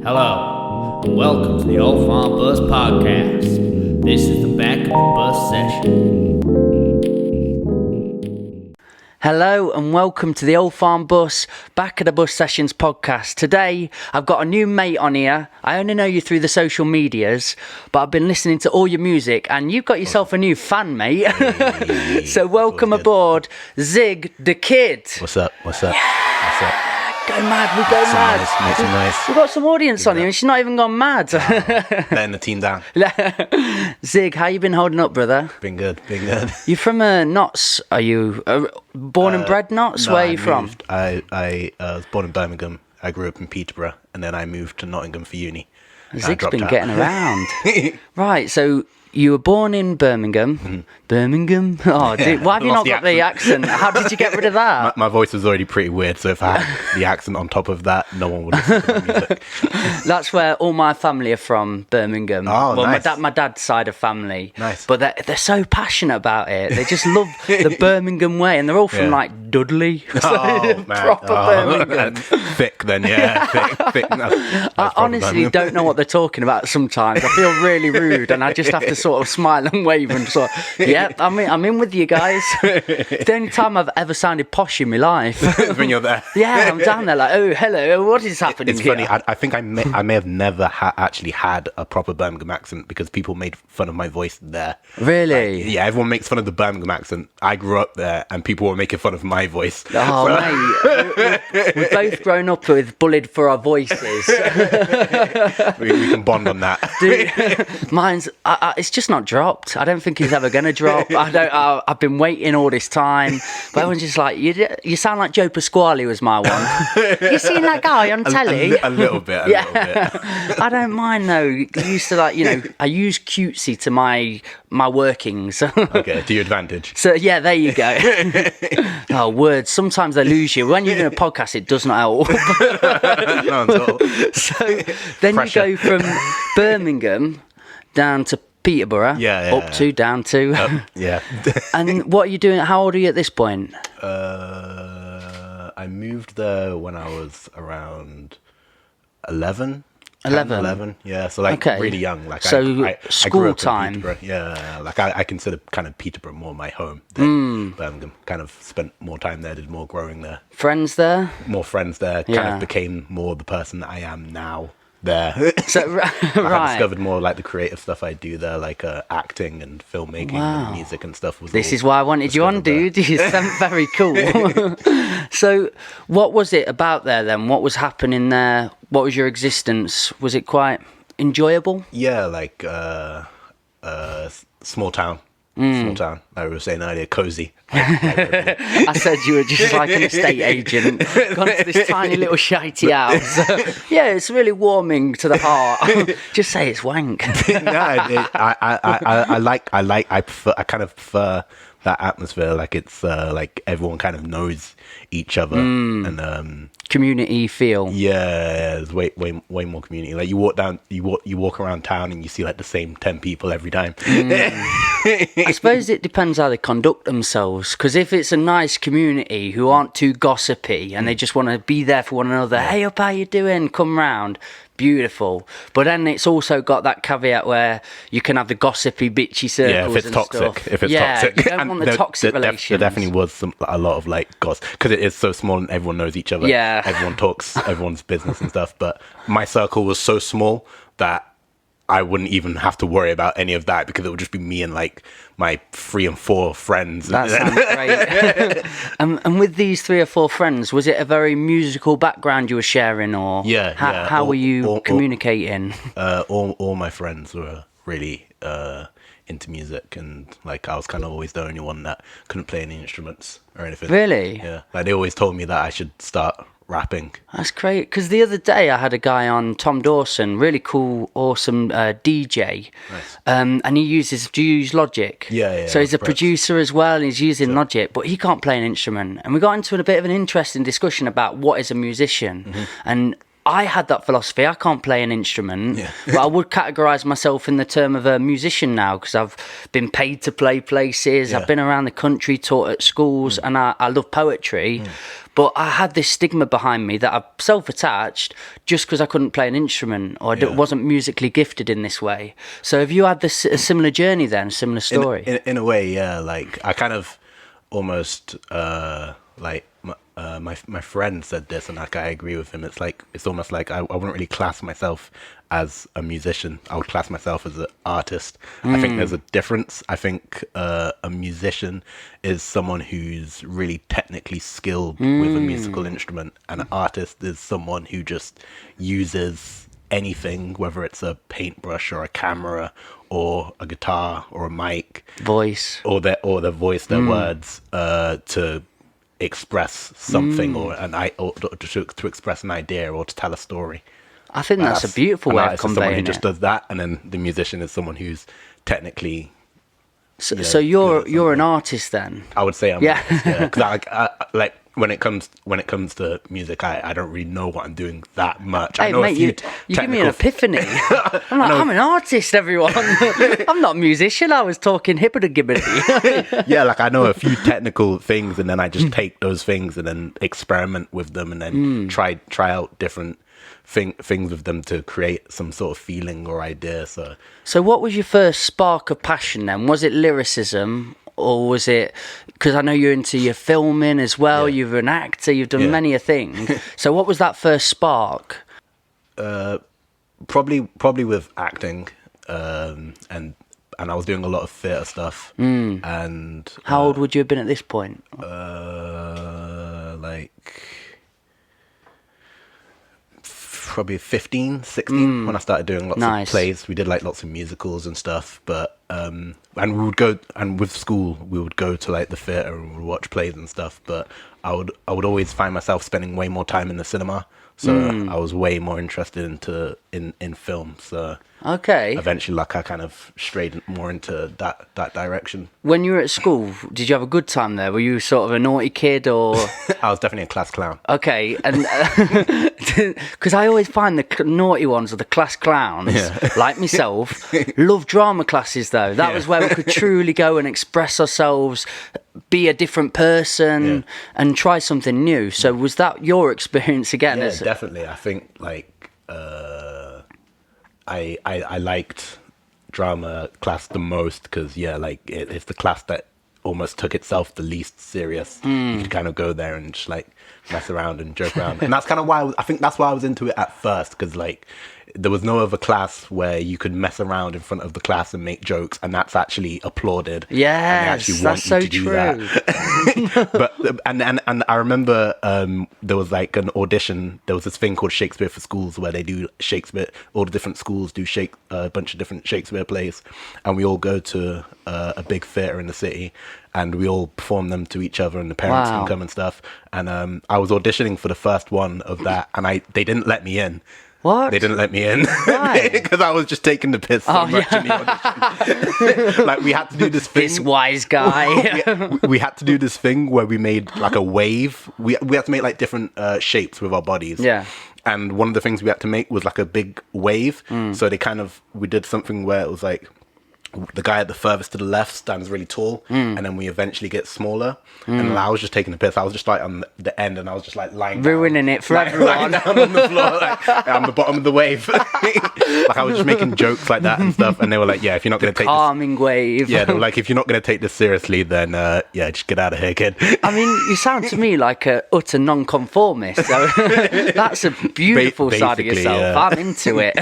Hello, and welcome to the Old Farm Bus Podcast. This is the back of the bus session. Hello and welcome to the Old Farm Bus Back of the Bus Sessions podcast. Today I've got a new mate on here. I only know you through the social medias, but I've been listening to all your music and you've got yourself a new fan, mate. Hey, so welcome aboard, Zig Da Kid. What's up? What's up? Go mad, we go mad. Make some noise. We've got some audience on here and she's not even gone mad. Letting the team down. Zig, how you been holding up, brother? Been good. You're from Notts, are you? Born and bred Notts? No, Where are you from? I was born in Birmingham. I grew up in Peterborough, and then I moved to Nottingham for uni. Zig's been getting around. Right, so you were born in Birmingham. Mm-hmm. Birmingham? Oh, dude, why have you not Lost got the the accent? How did you get rid of that? My voice was already pretty weird, so if I had the accent on top of that, no one would listen to my music. That's where all my family are from, Birmingham. Oh, well, nice. my dad's side of family. Nice. But they're so passionate about it. They just love the Birmingham way, and they're all from Yeah. like Dudley. Oh, man. Proper Birmingham. Thick then, yeah. Thick. I honestly don't know what they're talking about sometimes. I feel really rude and I just have to sort of smile and wave and sort of, yep, I'm in with you guys. It's the only time I've ever sounded posh in my life. When you're there. Yeah, I'm down there like, oh, hello, what is happening It's here? funny. I think I may have never actually had a proper Birmingham accent because people made fun of my voice there. Really? Yeah, everyone makes fun of the Birmingham accent. I grew up there, and people were making fun of my voice. Oh, mate, we've both grown up with bullied for our voices. we can bond on that. Dude, mine's, it's just not dropped. I don't think it's ever going to drop. I've been waiting all this time. But everyone's just like, you sound like Joe Pasquale was my one. You seen that guy on telly? A little bit. A little bit. I don't mind though. I used to I use cutesy to my workings. Okay, to your advantage. So yeah, there you go. Oh, words. Sometimes they lose you. When you're doing a podcast, it does not help. Not at all. So then Pressure. you go from Birmingham down to Peterborough, down to. Yeah. And what are you doing? How old are you at this point? I moved there when I was around 11. 11? Yeah, so like Okay. really young. Like So I school grew up time. in Peterborough. Yeah, like I consider kind of Peterborough more my home than Birmingham. Kind of spent more time there, did more growing there, Friends there? more friends there. Kind Yeah. of became more the person that I am now there. So, I right. discovered more like the creative stuff I do there, like acting and filmmaking and music and stuff. This is why I wanted you on, dude. You sound very cool. So, what was it about there then? What was happening there? What was your existence? Was it quite enjoyable? Yeah, like small town. Small town. Like we were saying earlier, cozy. I said you were just like an estate agent, gone to this tiny little shitey house. Yeah, it's really warming to the heart. Just say it's wank. I kind of prefer that atmosphere. Like it's like everyone kind of knows each other and Community feel. yeah, there's way more community. Like you walk around town and you see like the same 10 people every time. I suppose it depends how they conduct themselves, because if it's a nice community who aren't too gossipy and they just want to be there for one another, hey up, how you doing, come round, beautiful. But then it's also got that caveat where you can have the gossipy bitchy circles. Yeah, if it's and toxic. stuff. If it's yeah, toxic. you don't And want the toxic relations. There definitely was a lot of like gossip because it is so small and everyone knows each other. Yeah. Everyone talks, everyone's business and stuff. But my circle was so small that I wouldn't even have to worry about any of that because it would just be me and like my 3 and 4 friends. That sounds great. And with these 3 or 4 friends, was it a very musical background you were sharing, or how were you communicating? All my friends were really into music, and like I was kind of always the only one that couldn't play any instruments or anything. Really? Yeah. Like they always told me that I should start rapping. That's great, because the other day I had a guy on, Tom Dawson, really cool, awesome DJ. Nice. And do you use Logic? Yeah. So he's a producer as well, and he's using Logic, but he can't play an instrument. And we got into a bit of an interesting discussion about what is a musician. And I had that philosophy. I can't play an instrument, but I would categorise myself in the term of a musician now, because I've been paid to play places. I've been around the country, taught at schools, and I love poetry. but I had this stigma behind me that I'm self-attached just because I couldn't play an instrument or wasn't musically gifted in this way. So have you had a similar journey then, similar story? In a way, yeah. Like I kind of almost like my friend said this, and like I agree with him. It's almost like I wouldn't really class myself as a musician. I would class myself as an artist. I think there's a difference. I think a musician is someone who's really technically skilled with a musical instrument, and an artist is someone who just uses anything, whether it's a paintbrush or a camera or a guitar or a mic, Voice, or their voice, their words, to express something or to express an idea or to tell a story. I think that's a beautiful way of Someone conveying who it. just does that, and then the musician is someone who's technically. So you're an artist then? I would say I'm. Yeah. Because like when it comes to music, I don't really know what I'm doing that much. I Hey know mate, you give me an epiphany. I'm like, I'm an artist, everyone. I'm not a musician. I was talking hippity gibbity. Yeah, like I know a few technical things, and then I just take those things and then experiment with them, and then try out different things with them to create some sort of feeling or idea. So what was your first spark of passion then? Was it lyricism, or was it, because I know you're into your filming as well, you're an actor, you've done many a thing. So what was that first spark? Probably with acting, and I was doing a lot of theatre stuff. And How old would you have been at this point? like probably 15, 16 when I started doing lots of plays. We did like lots of musicals and stuff, but and we would go, and with school we would go to like the theatre and we'd watch plays and stuff, but I would always find myself spending way more time in the cinema, so I was way more interested in film. So Okay. eventually, like, I kind of strayed more into that direction. When you were at school, did you have a good time there? Were you sort of a naughty kid or? I was definitely a class clown. Okay, and because I always find the naughty ones are the class clowns, like myself. Love drama classes though. That was where we could truly go and express ourselves, be a different person, and try something new. So was that your experience again? Yeah, definitely. I think like I liked drama class the most because like it's the class that almost took itself the least serious. You could kind of go there and just like mess around and joke around, and that's kind of why I think that's why I was into it at first, because like there was no other class where you could mess around in front of the class and make jokes, and that's actually applauded. Yes, that's so true. But and I remember there was like an audition. There was this thing called Shakespeare for Schools where they do Shakespeare. All the different schools do a bunch of different Shakespeare plays, and we all go to a big theatre in the city, and we all perform them to each other, and the parents can come and stuff. And I was auditioning for the first one of that, and they didn't let me in. What? They didn't let me in. Why? Because I was just taking the piss so much in the audition. Like, we had to do this thing. This wise guy. we had to do this thing where we made like a wave. We had to make like different shapes with our bodies. Yeah. And one of the things we had to make was like a big wave. So we did something where it was like the guy at the furthest to the left stands really tall, and then we eventually get smaller. And I was just taking the piss. I was just like on the end, and I was just like lying Ruining down, it for everyone. lying down on the floor, like on the bottom of the wave. Like I was just making jokes like that and stuff, and they were like, "Yeah, if you're not going to take calming wave." Yeah, they were like, "If you're not going to take this seriously, then just get out of here, kid." I mean, you sound to me like a utter non-conformist. So that's a beautiful side of yourself. Yeah. I'm into it.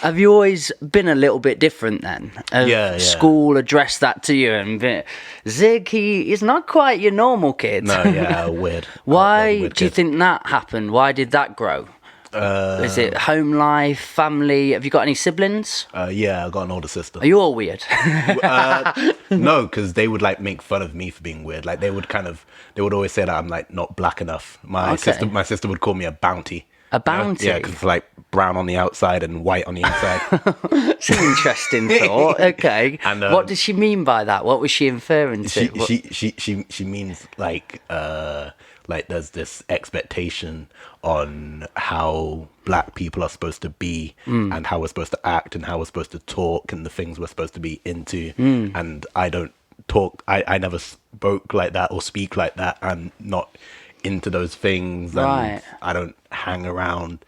Have you always been a little bit different then? Yeah. School addressed that to you, and Zig, he's not quite your normal kid. No, yeah, weird. Why weird do you kid. think that happened? Why did that grow? Is it home life, family? Have you got any siblings? Yeah, I got an older sister. Are you all weird? No, because they would like make fun of me for being weird. Like they would always say that I'm like not black enough. My sister would call me a bounty. A bounty? Yeah, because it's like brown on the outside and white on the inside. It's an interesting thought. Okay. And, what did she mean by that? What was she inferring to? She means like there's this expectation on how black people are supposed to be and how we're supposed to act and how we're supposed to talk and the things we're supposed to be into. And I don't talk. I never spoke like that or speak like that. I'm not into those things, and Right. I don't hang around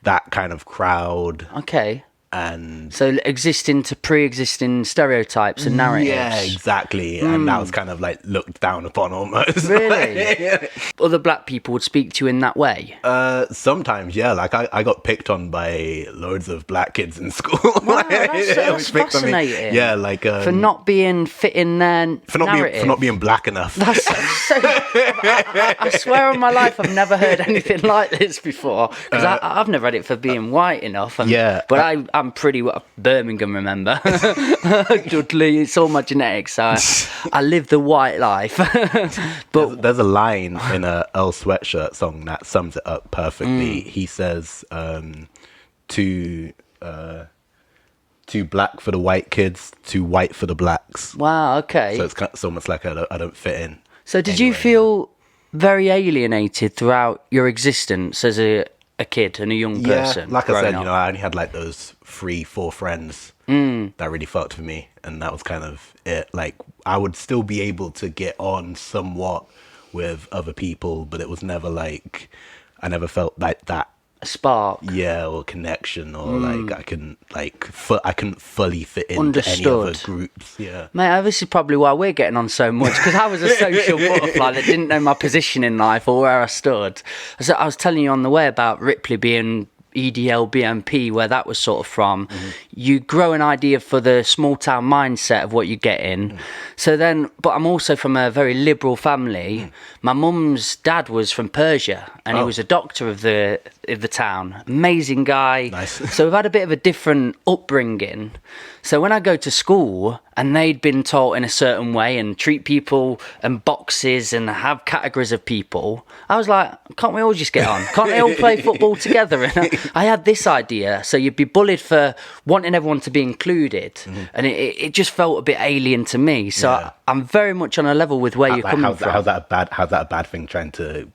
that kind of crowd. Okay. And So existing to pre-existing stereotypes and narratives. yeah, exactly. And that was kind of like looked down upon almost. Really? Other black people would speak to you in that way? Sometimes, yeah. Like I got picked on by loads of black kids in school. Wow, that's Picked on me. fascinating. Yeah, like For not being fit in their for narrative. not being black enough. That's so, I swear on my life I've never heard anything like this before, because I've never had it for being white enough. And, Yeah. But I'm pretty Birmingham, remember? Dudley, it's all my genetics. So I live the white life. But There's a line in a Earl Sweatshirt song that sums it up perfectly. He says, too black for the white kids, too white for the blacks. wow, okay. So it's almost like I don't fit in. So did you anyway. feel very alienated throughout your existence as a kid and a young person? Yeah, like I said, growing up? I only had like those 3-4 friends that really fucked with me, and that was kind of it. Like I would still be able to get on somewhat with other people, but it was never like I never felt like that. A spark. Yeah, or connection, or like I couldn't fully fit into any Understood. other groups. Yeah. Mate, this is probably why we're getting on so much, because I was a social butterfly that didn't know my position in life or where I stood. So I was telling you on the way about Ripley being EDL BMP, where that was sort of from. You grow an idea for the small town mindset of what you get in. So then, but I'm also from a very liberal family. My mum's dad was from Persia, and he was a doctor of the town. Amazing guy. Nice. So we've had a bit of a different upbringing. So when I go to school and they'd been taught in a certain way and treat people and boxes and have categories of people, I was like, can't we all just get on? Can't they all play football together? And I had this idea. So you'd be bullied for wanting everyone to be included. And it just felt a bit alien to me. So Yeah. I'm very much on a level with where you're coming from. How's that a bad thing, trying to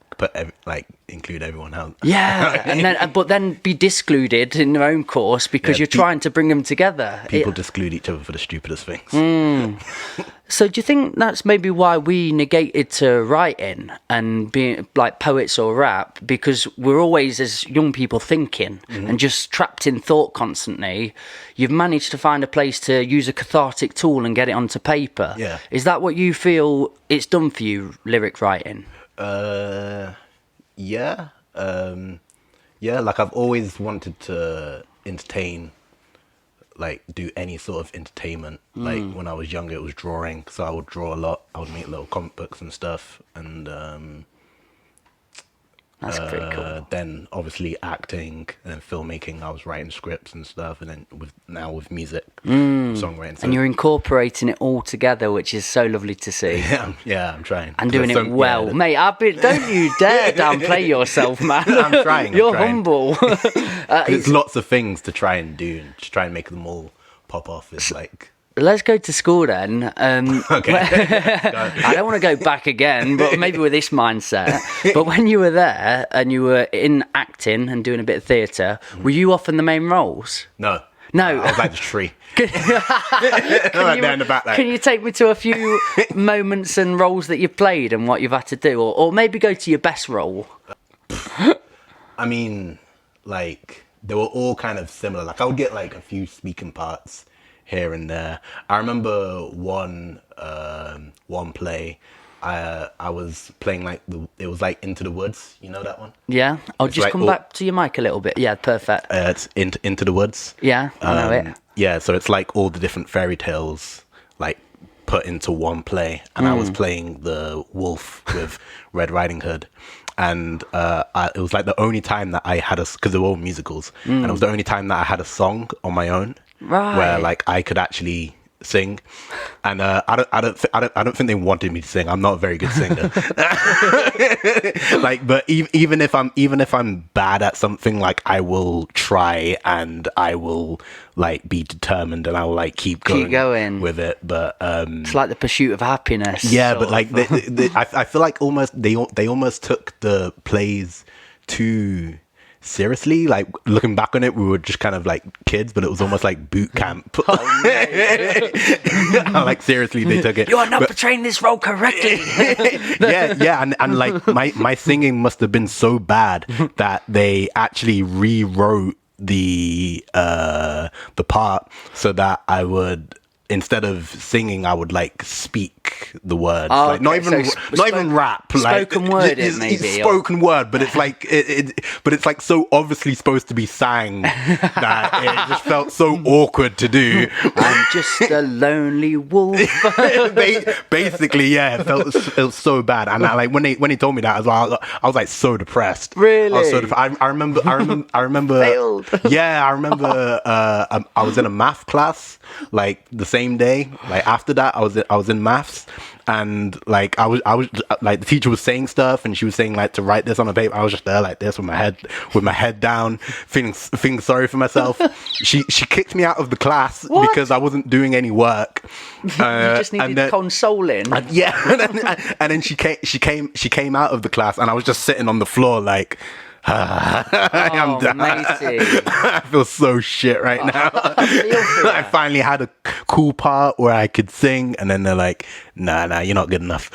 include everyone? Yeah, and then be discluded in their own course because Yeah, you're trying to bring them together. People disclude each other for the stupidest things. So do you think that's maybe why we negated to writing and being like poets or rap? Because we're always, as young people, thinking and just trapped in thought constantly. You've managed to find a place to use a cathartic tool and get it onto paper. Yeah. Is that what you feel it's done for you, lyric writing? Yeah. Like I've always wanted to entertain, like do any sort of entertainment. Like when I was younger, it was drawing, so I would draw a lot. I would make little comic books and stuff, and That's pretty cool. then obviously acting and then filmmaking. I was writing scripts and stuff, and then with music, songwriting. So And you're incorporating it all together, which is so lovely to see. I'm trying. And doing There's it well. Mate, don't you dare downplay yourself, man. I'm trying. You're humble. There's lots of things to try and do, and just try and make them all pop off. It's like. Let's go to school then. Okay. I don't want to go back again, but maybe with this mindset. But when you were there and you were in acting and doing a bit of theatre, were you often the main roles? No. No. I was like the tree. Right there in the back, like. Can you take me to a few moments and roles that you've played and what you've had to do? Or maybe go to your best role? I mean, like, they were all kind of similar. Like, I would get, like, a few speaking parts here and there. I remember one play. I was playing like it was like Into the Woods. You know that one? Yeah. I'll It's just like come all- back to your mic a little bit. Yeah, perfect. It's Into the Woods. Yeah, I know it. Yeah, so it's like all the different fairy tales like put into one play, and I was playing the wolf with Red Riding Hood. And it was like the only time that I had because they were all musicals, and it was the only time that I had a song on my own, Right. where like I could actually sing. And I don't think they wanted me to sing. I'm not a very good singer. Like, but even if I'm bad at something, like I will try and I will like be determined and I will like keep going with it. But It's like the pursuit of happiness. yeah, sort but like of. I feel like almost they almost took the plays too seriously. Like looking back on it, we were just kind of like kids, but it was almost like boot camp. Like seriously, they took it. You are not portraying this role correctly. yeah, and like my singing must have been so bad that they actually rewrote the part so that I would, instead of singing, I would like speak the words, like not even rap, like spoken word. Maybe spoken word, but it's like but it's like so obviously supposed to be sang that it just felt so awkward to do. I'm just a lonely wolf. Basically, yeah, it was so bad, and I, like when he told me that as well, I was like so depressed. Really, I was so I remember. Failed. Yeah, I remember. I was in a math class like the same day. Like after that, I was in maths, and like I was like the teacher was saying stuff, and she was saying like to write this on a paper. I was just there like this with my head down, feeling sorry for myself. She kicked me out of the class because I wasn't doing any work. You just needed consoling. And then she came out of the class, and I was just sitting on the floor like. I'm done. I feel so shit right now. I finally had a cool part where I could sing, and then they're like, nah, you're not good enough.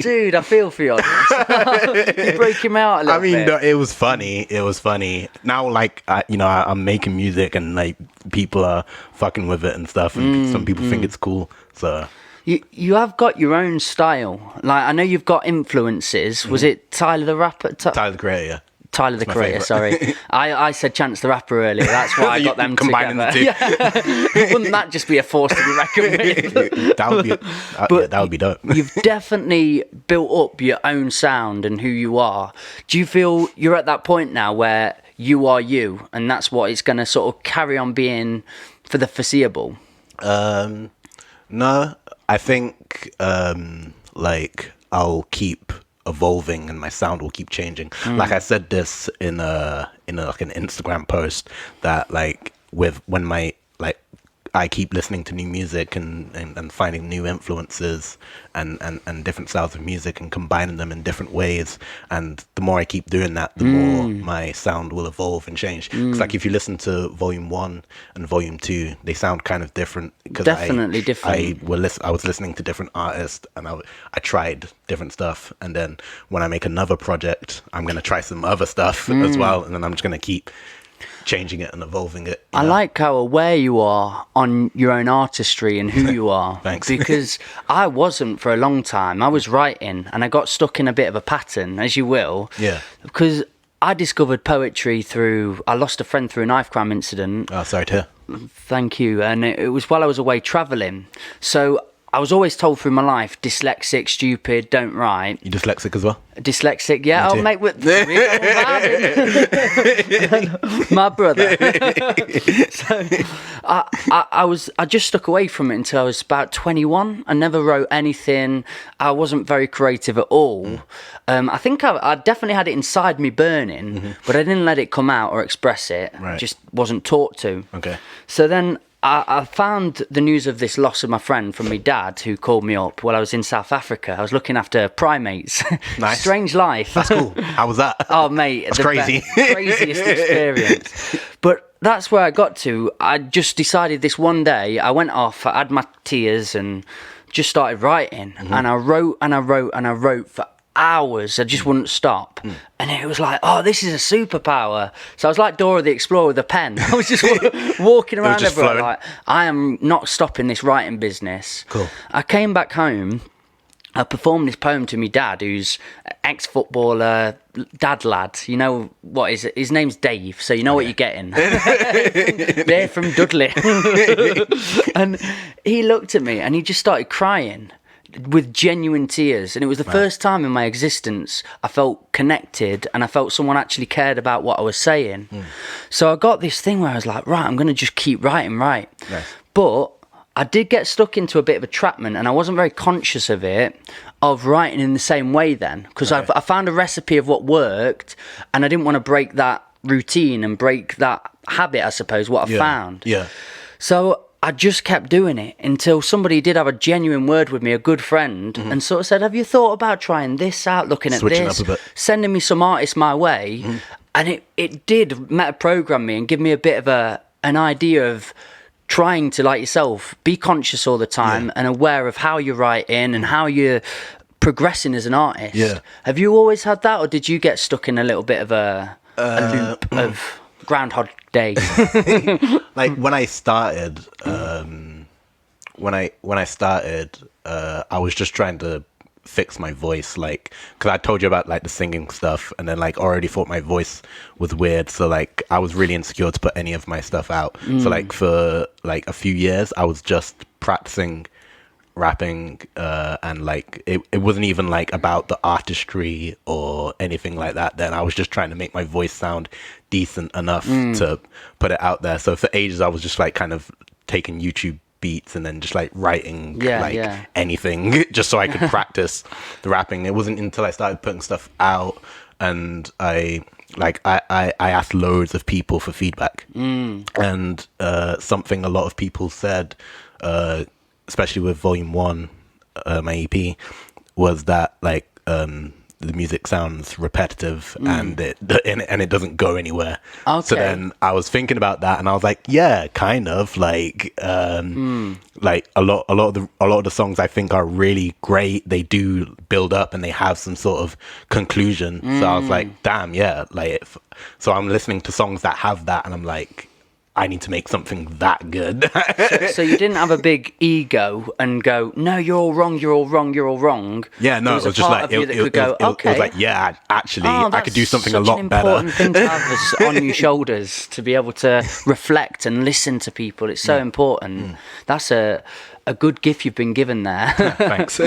Dude, I feel for you. You break him out a little bit. No, it was funny. Now, like, I'm making music, and like people are fucking with it and stuff, and some people think it's cool. So you have got your own style. Like, I know you've got influences. Was it Tyler the Rapper? Tyler the Creator, yeah. Tyler the Creator, sorry. I said Chance the Rapper earlier. That's why I got them combining together. The two. Wouldn't that just be a force to be reckoned with? That would be dope. You've definitely built up your own sound and who you are. Do you feel you're at that point now where you are you, and that's what it's going to sort of carry on being for the foreseeable? No, I think like I'll keep evolving and my sound will keep changing. Like I said this in like an Instagram post that like when my like I keep listening to new music and finding new influences and different styles of music and combining them in different ways, and the more I keep doing that, the more my sound will evolve and change. Because like if you listen to Volume 1 and Volume 2, they sound kind of different. Definitely different. I was listening to different artists, and I tried different stuff, and then when I make another project, I'm going to try some other stuff as well, and then I'm just going to keep changing it and evolving it. I like how aware you are on your own artistry and who you are. Thanks. Because I wasn't for a long time. I was writing and I got stuck in a bit of a pattern, as you will. Yeah. Because I discovered poetry I lost a friend through a knife crime incident. Oh, sorry to hear. Thank you. And it was while I was away travelling. So I was always told through my life, dyslexic, stupid, don't write. You dyslexic as well? Dyslexic, yeah. Oh, mate, my brother. So I just stuck away from it until I was about 21. I never wrote anything. I wasn't very creative at all. I think I definitely had it inside me burning, but I didn't let it come out or express it. Right. Just wasn't taught to. Okay. So then I found the news of this loss of my friend from my dad, who called me up while I was in South Africa. I was looking after primates. Nice. Strange life. That's cool. How was that? Oh, mate. That's crazy. Craziest experience. But that's where I got to. I just decided this one day, I went off, I had my tears and just started writing. And I wrote and I wrote and I wrote for hours. I just wouldn't stop. And it was like, oh, this is a superpower. So I was like Dora the Explorer with a pen. I was just walking around just everywhere flowing. like, I am not stopping this writing business. Cool. I came back home. I performed this poem to my dad, who's ex-footballer, dad lad. You know what is it? His name's Dave, so you know what you're getting. They're from Dudley. And he looked at me and he just started crying with genuine tears, and it was the first time in my existence I felt connected and I felt someone actually cared about what I was saying. So I got this thing where I was like, right, I'm going to just keep writing. Nice. But I did get stuck into a bit of a trapment, and I wasn't very conscious of it, of writing in the same way then, because I found a recipe of what worked, and I didn't want to break that routine and break that habit, I suppose, what I found. Yeah. So I just kept doing it until somebody did have a genuine word with me, a good friend, and sort of said, have you thought about trying this out, looking at Switching this, up a bit. sending me some artists my way, And it did meta-program me and give me a bit of an idea of trying to, like yourself, be conscious all the time and aware of how you're writing and how you're progressing as an artist. Yeah. Have you always had that, or did you get stuck in a little bit of a loop of Groundhog Day? Like when I started, I was just trying to fix my voice, like, because I told you about like the singing stuff, and then like already thought my voice was weird, so like I was really insecure to put any of my stuff out. So like for like a few years I was just practicing rapping, and like it wasn't even like about the artistry or anything like that. Then I was just trying to make my voice sound decent enough to put it out there. So for ages I was just like kind of taking YouTube beats and then just like writing anything just so I could practice the rapping. It wasn't until I started putting stuff out and I asked loads of people for feedback, and something a lot of people said, especially with Volume 1, my EP, was that like the music sounds repetitive and it doesn't go anywhere. Okay. So then I was thinking about that and I was like, yeah, kind of like like a lot of the songs I think are really great. They do build up and they have some sort of conclusion. So I was like, damn, yeah, like so I'm listening to songs that have that and I'm like, I need to make something that good. So you didn't have a big ego and go, no, you're all wrong, you're all wrong, you're all wrong. Yeah, no, it was just like, it was like, yeah, actually, I could do something a lot better. That's such an important thing to have on your shoulders, to be able to reflect and listen to people. It's so important. That's a good gift you've been given there. Thanks.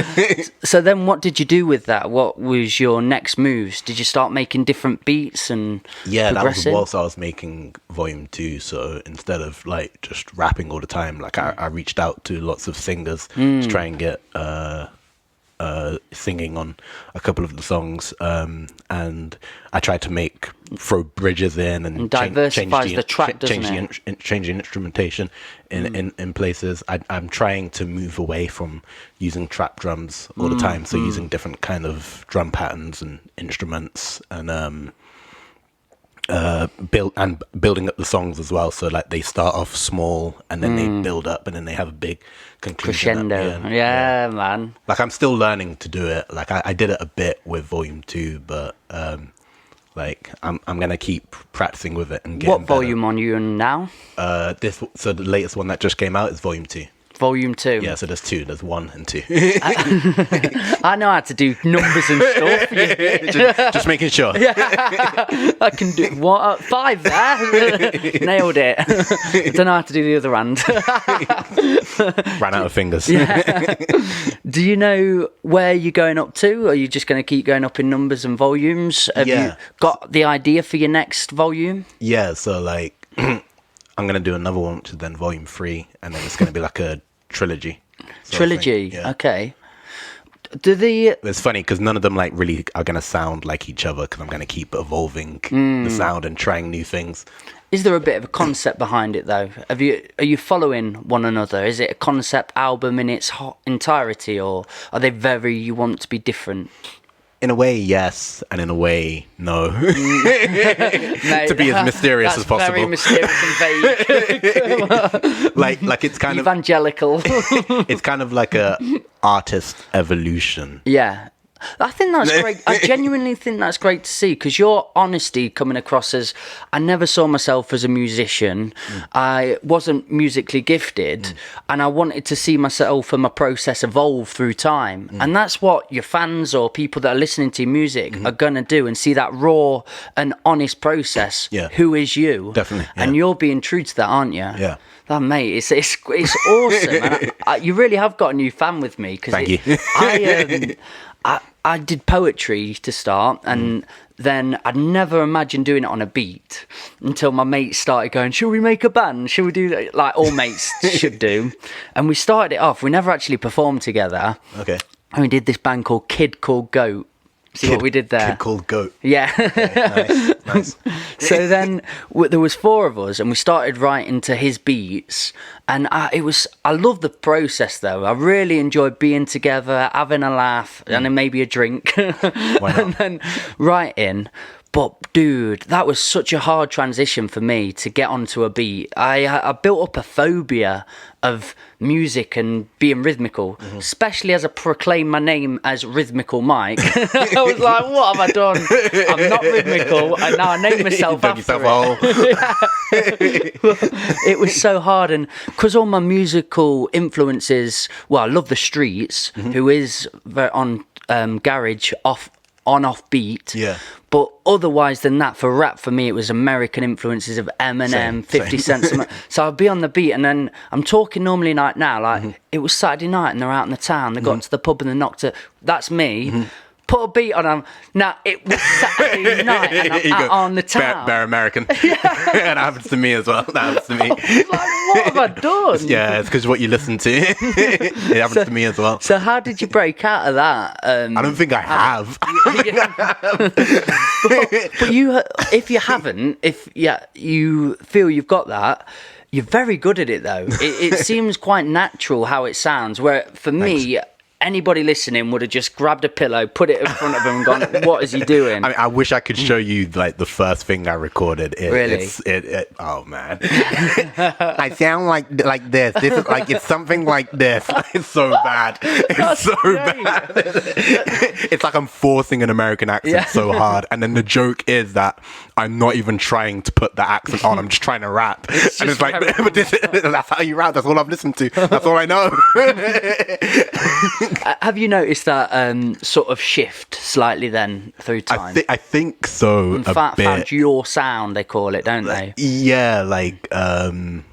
So then what did you do with that? What was your next moves? Did you start making different beats and that was progressing? whilst I was making Volume 2. So instead of like just rapping all the time, like I reached out to lots of singers to try and get singing on a couple of the songs, and I tried to throw bridges in and diversifies the track, doesn't it? Change the instrumentation in places. I'm trying to move away from using trap drums all the time, so using different kind of drum patterns and instruments, and building up the songs as well, so like they start off small and then they build up and then they have a big conclusion crescendo. Yeah, man. Like I'm still learning to do it. Like I did it a bit with Volume 2, but like I'm gonna keep practicing with it and getting What volume are you in now? So the latest one that just came out is Volume 2. Volume 2. Yeah, so there's 2. There's 1 and 2. I know how to do numbers and stuff. just making sure. I can do 5 there. Nailed it. I don't know how to do the other hand. Ran out of fingers. Do you know where you're going up to? Are you just going to keep going up in numbers and volumes? Have you got the idea for your next volume? Yeah, so like I'm going to do another one, which is then Volume 3, and then it's going to be like a trilogy. Trilogy, okay. It's funny because none of them like really are going to sound like each other, because I'm going to keep evolving the sound and trying new things. Is there a bit of a concept behind it though? Are you following one another? Is it a concept album in its entirety, or are they you want to be different? In a way, yes, and in a way, no. Mate, to be as mysterious as possible. Very mysterious and vague. like it's kind evangelical. It's kind of like a artist evolution. Yeah. I think that's great. I genuinely think that's great to see, because your honesty coming across as, I never saw myself as a musician. I wasn't musically gifted, and I wanted to see myself and my process evolve through time. And that's what your fans or people that are listening to your music are going to do, and see that raw and honest process. Yeah. Who is you? Definitely. Yeah. And you're being true to that, aren't you? Yeah. That, mate, it's awesome. And you really have got a new fan with me. Thank you. I did poetry to start, and then I'd never imagined doing it on a beat until my mates started going, should we make a band? Should we do that? Like all mates should do. And we started it off. We never actually performed together. Okay. And we did this band called Kid Called Goat. See what we did there? Kid Called Goat. Yeah. Okay, nice. So then there was 4 of us, and we started writing to his beats. And I love the process though. I really enjoyed being together, having a laugh, and then maybe a drink, Why not? and then writing. But dude, that was such a hard transition for me to get onto a beat. I built up a phobia of music and being rhythmical, especially as I proclaimed my name as Rhythmical Mike. I was like, what have I done? I'm not rhythmical, and now I name myself after it. It was so hard, and because all my musical influences, well, I love the Streets, who is very on garage, off beat. Yeah. But otherwise than that, for rap, for me, it was American influences of Eminem, 50 Cent. So I'd be on the beat, and then I'm talking normally like now, like it was Saturday night and they're out in the town, they got into the pub and they knocked it. That's me. Put a beat on them. Now, it was Saturday night and I'm out on the town. Bare American. That happens to me as well. That happens to me. Like, what have I done? Yeah, it's because what you listen to. It happens to me as well. So how did you break out of that? I don't think I have. But you, if you haven't, if you feel you've got that, you're very good at it though. It seems quite natural how it sounds. Where for me, anybody listening would have just grabbed a pillow, put it in front of them, and gone, "What is he doing?" I mean, I wish I could show you like the first thing I recorded. Really? Oh man, I sound like this. This is like it's something like this. It's so bad. It's so bad. It's like I'm forcing an American accent so hard, and then the joke is that I'm not even trying to put the accent on. I'm just trying to rap, and it's like, but that's how you rap. That's all I've listened to. That's all I know. Have you noticed that sort of shift slightly then through time? I think so. In fact, found your sound, they call it, don't they? Yeah, like with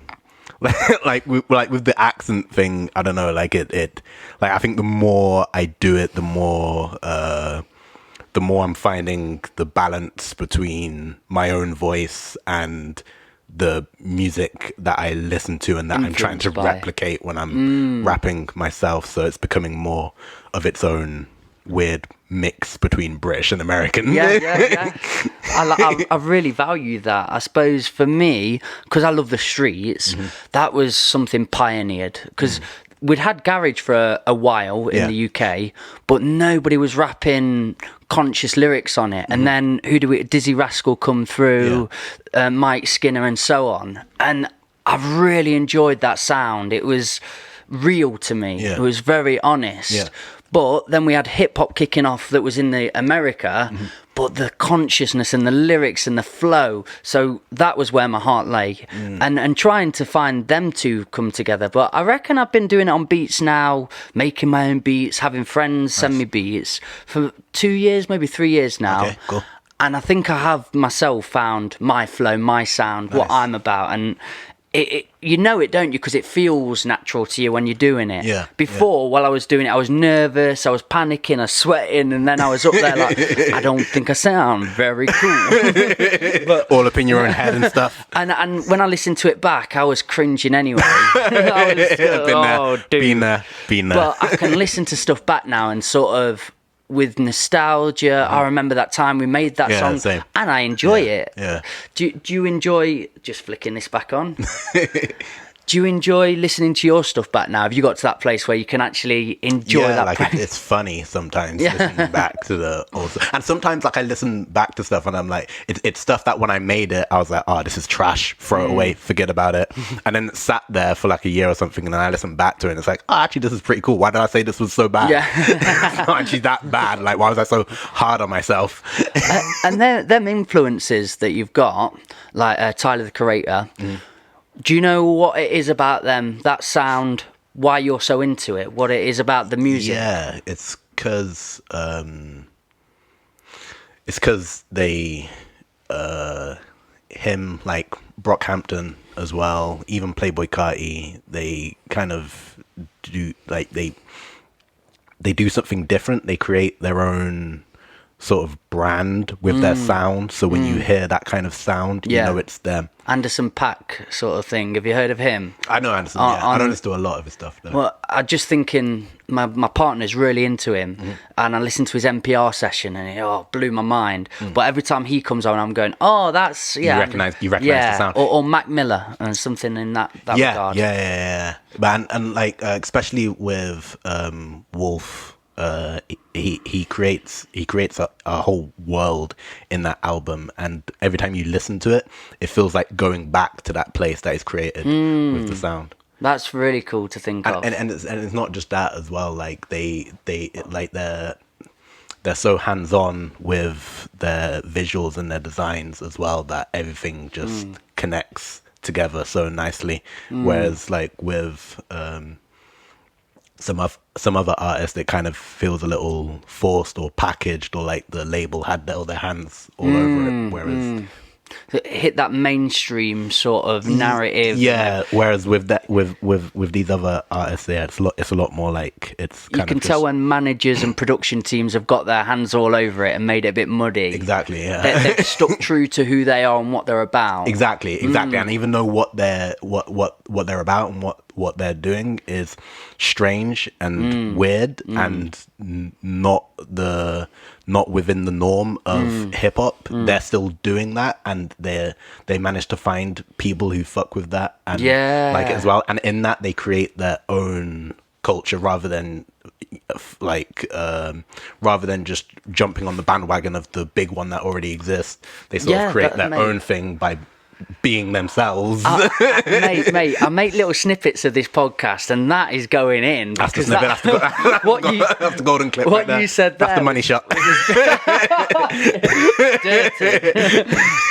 the accent thing. I don't know. Like it. Like I think the more I do it, the more I'm finding the balance between my own voice and the music that I listen to and that I'm trying to replicate when I'm rapping myself. So it's becoming more of its own weird mix between British and American. Yeah. I really value that. I suppose for me, because I love the Streets, that was something pioneered. Because we'd had garage for a while in the UK, but nobody was rapping conscious lyrics on it. And then Dizzy Rascal come through, Mike Skinner and so on. And I've really enjoyed that sound. It was real to me. It was very honest. But then we had hip hop kicking off that was in the America, but the consciousness and the lyrics and the flow. So that was where my heart lay, and trying to find them two come together. But I reckon I've been doing it on beats now, making my own beats, having friends send me beats for 2 years, maybe 3 years now. Okay, cool. And I think I have myself found my flow, my sound, what I'm about, and. You know it, don't you? Because it feels natural to you when you're doing it. Before, while I was doing it, I was nervous, I was panicking, I was sweating, and then I was up there like, I don't think I sound very cool. But, all up in your own head and stuff. And when I listened to it back, I was cringing anyway. I was still, been there. But I can listen to stuff back now and sort of, with nostalgia, I remember that time we made that song, same. and I enjoy it. Yeah. Do you enjoy just flicking this back on? Do you enjoy listening to your stuff back now? Have you got to that place where you can actually enjoy that? Like it's funny sometimes listening back to the old stuff. And sometimes like I listen back to stuff and I'm like, it's stuff that when I made it, I was like, oh, this is trash, throw it away, forget about it. And then it sat there for like a year or something, and then I listen back to it and it's like, oh, actually this is pretty cool. Why did I say this was so bad? It's not actually that bad. Like, why was I so hard on myself? And them influences that you've got, like Tyler the Creator, do you know what it is about them, that sound, why you're so into it, what it is about the music? Yeah, it's because they, him, like Brockhampton as well, even Playboy Carti, they kind of do, like, they do something different. They create their own sort of brand with their sound. So when you hear that kind of sound, you know it's them. Anderson .Paak sort of thing. Have you heard of him? I know Anderson, I don't listen to a lot of his stuff, though. Well, I'm just thinking, my partner's really into him, and I listened to his NPR session, and it blew my mind. But every time he comes on, I'm going, oh, that's, You recognise the sound. Or Mac Miller, and something in that regard. Yeah. But and like, especially with Wolf, he creates a whole world in that album, and every time you listen to it, it feels like going back to that place that is created with the sound. That's really cool to think of. And it's not just that as well. Like they're so hands-on with their visuals and their designs as well, that everything just connects together so nicely. Whereas like with some other artists, it kind of feels a little forced or packaged, or like the label had all their hands all over it. Whereas hit that mainstream sort of narrative. Yeah. Whereas with these other artists, it's a lot more like it's. You can tell when managers and production teams have got their hands all over it and made it a bit muddy. Exactly. Yeah. They've stuck true to who they are and what they're about. Exactly. And even though what they're about and what they're doing is strange and weird and not within the norm of hip hop, they're still doing that, and they manage to find people who fuck with that and like it as well. And in that, they create their own culture rather than just jumping on the bandwagon of the big one that already exists. They sort of create their own thing by being themselves. Mate, I make little snippets of this podcast, and that is going in. That's the snippet. That's the golden clip. What right you said there. That's the money shot.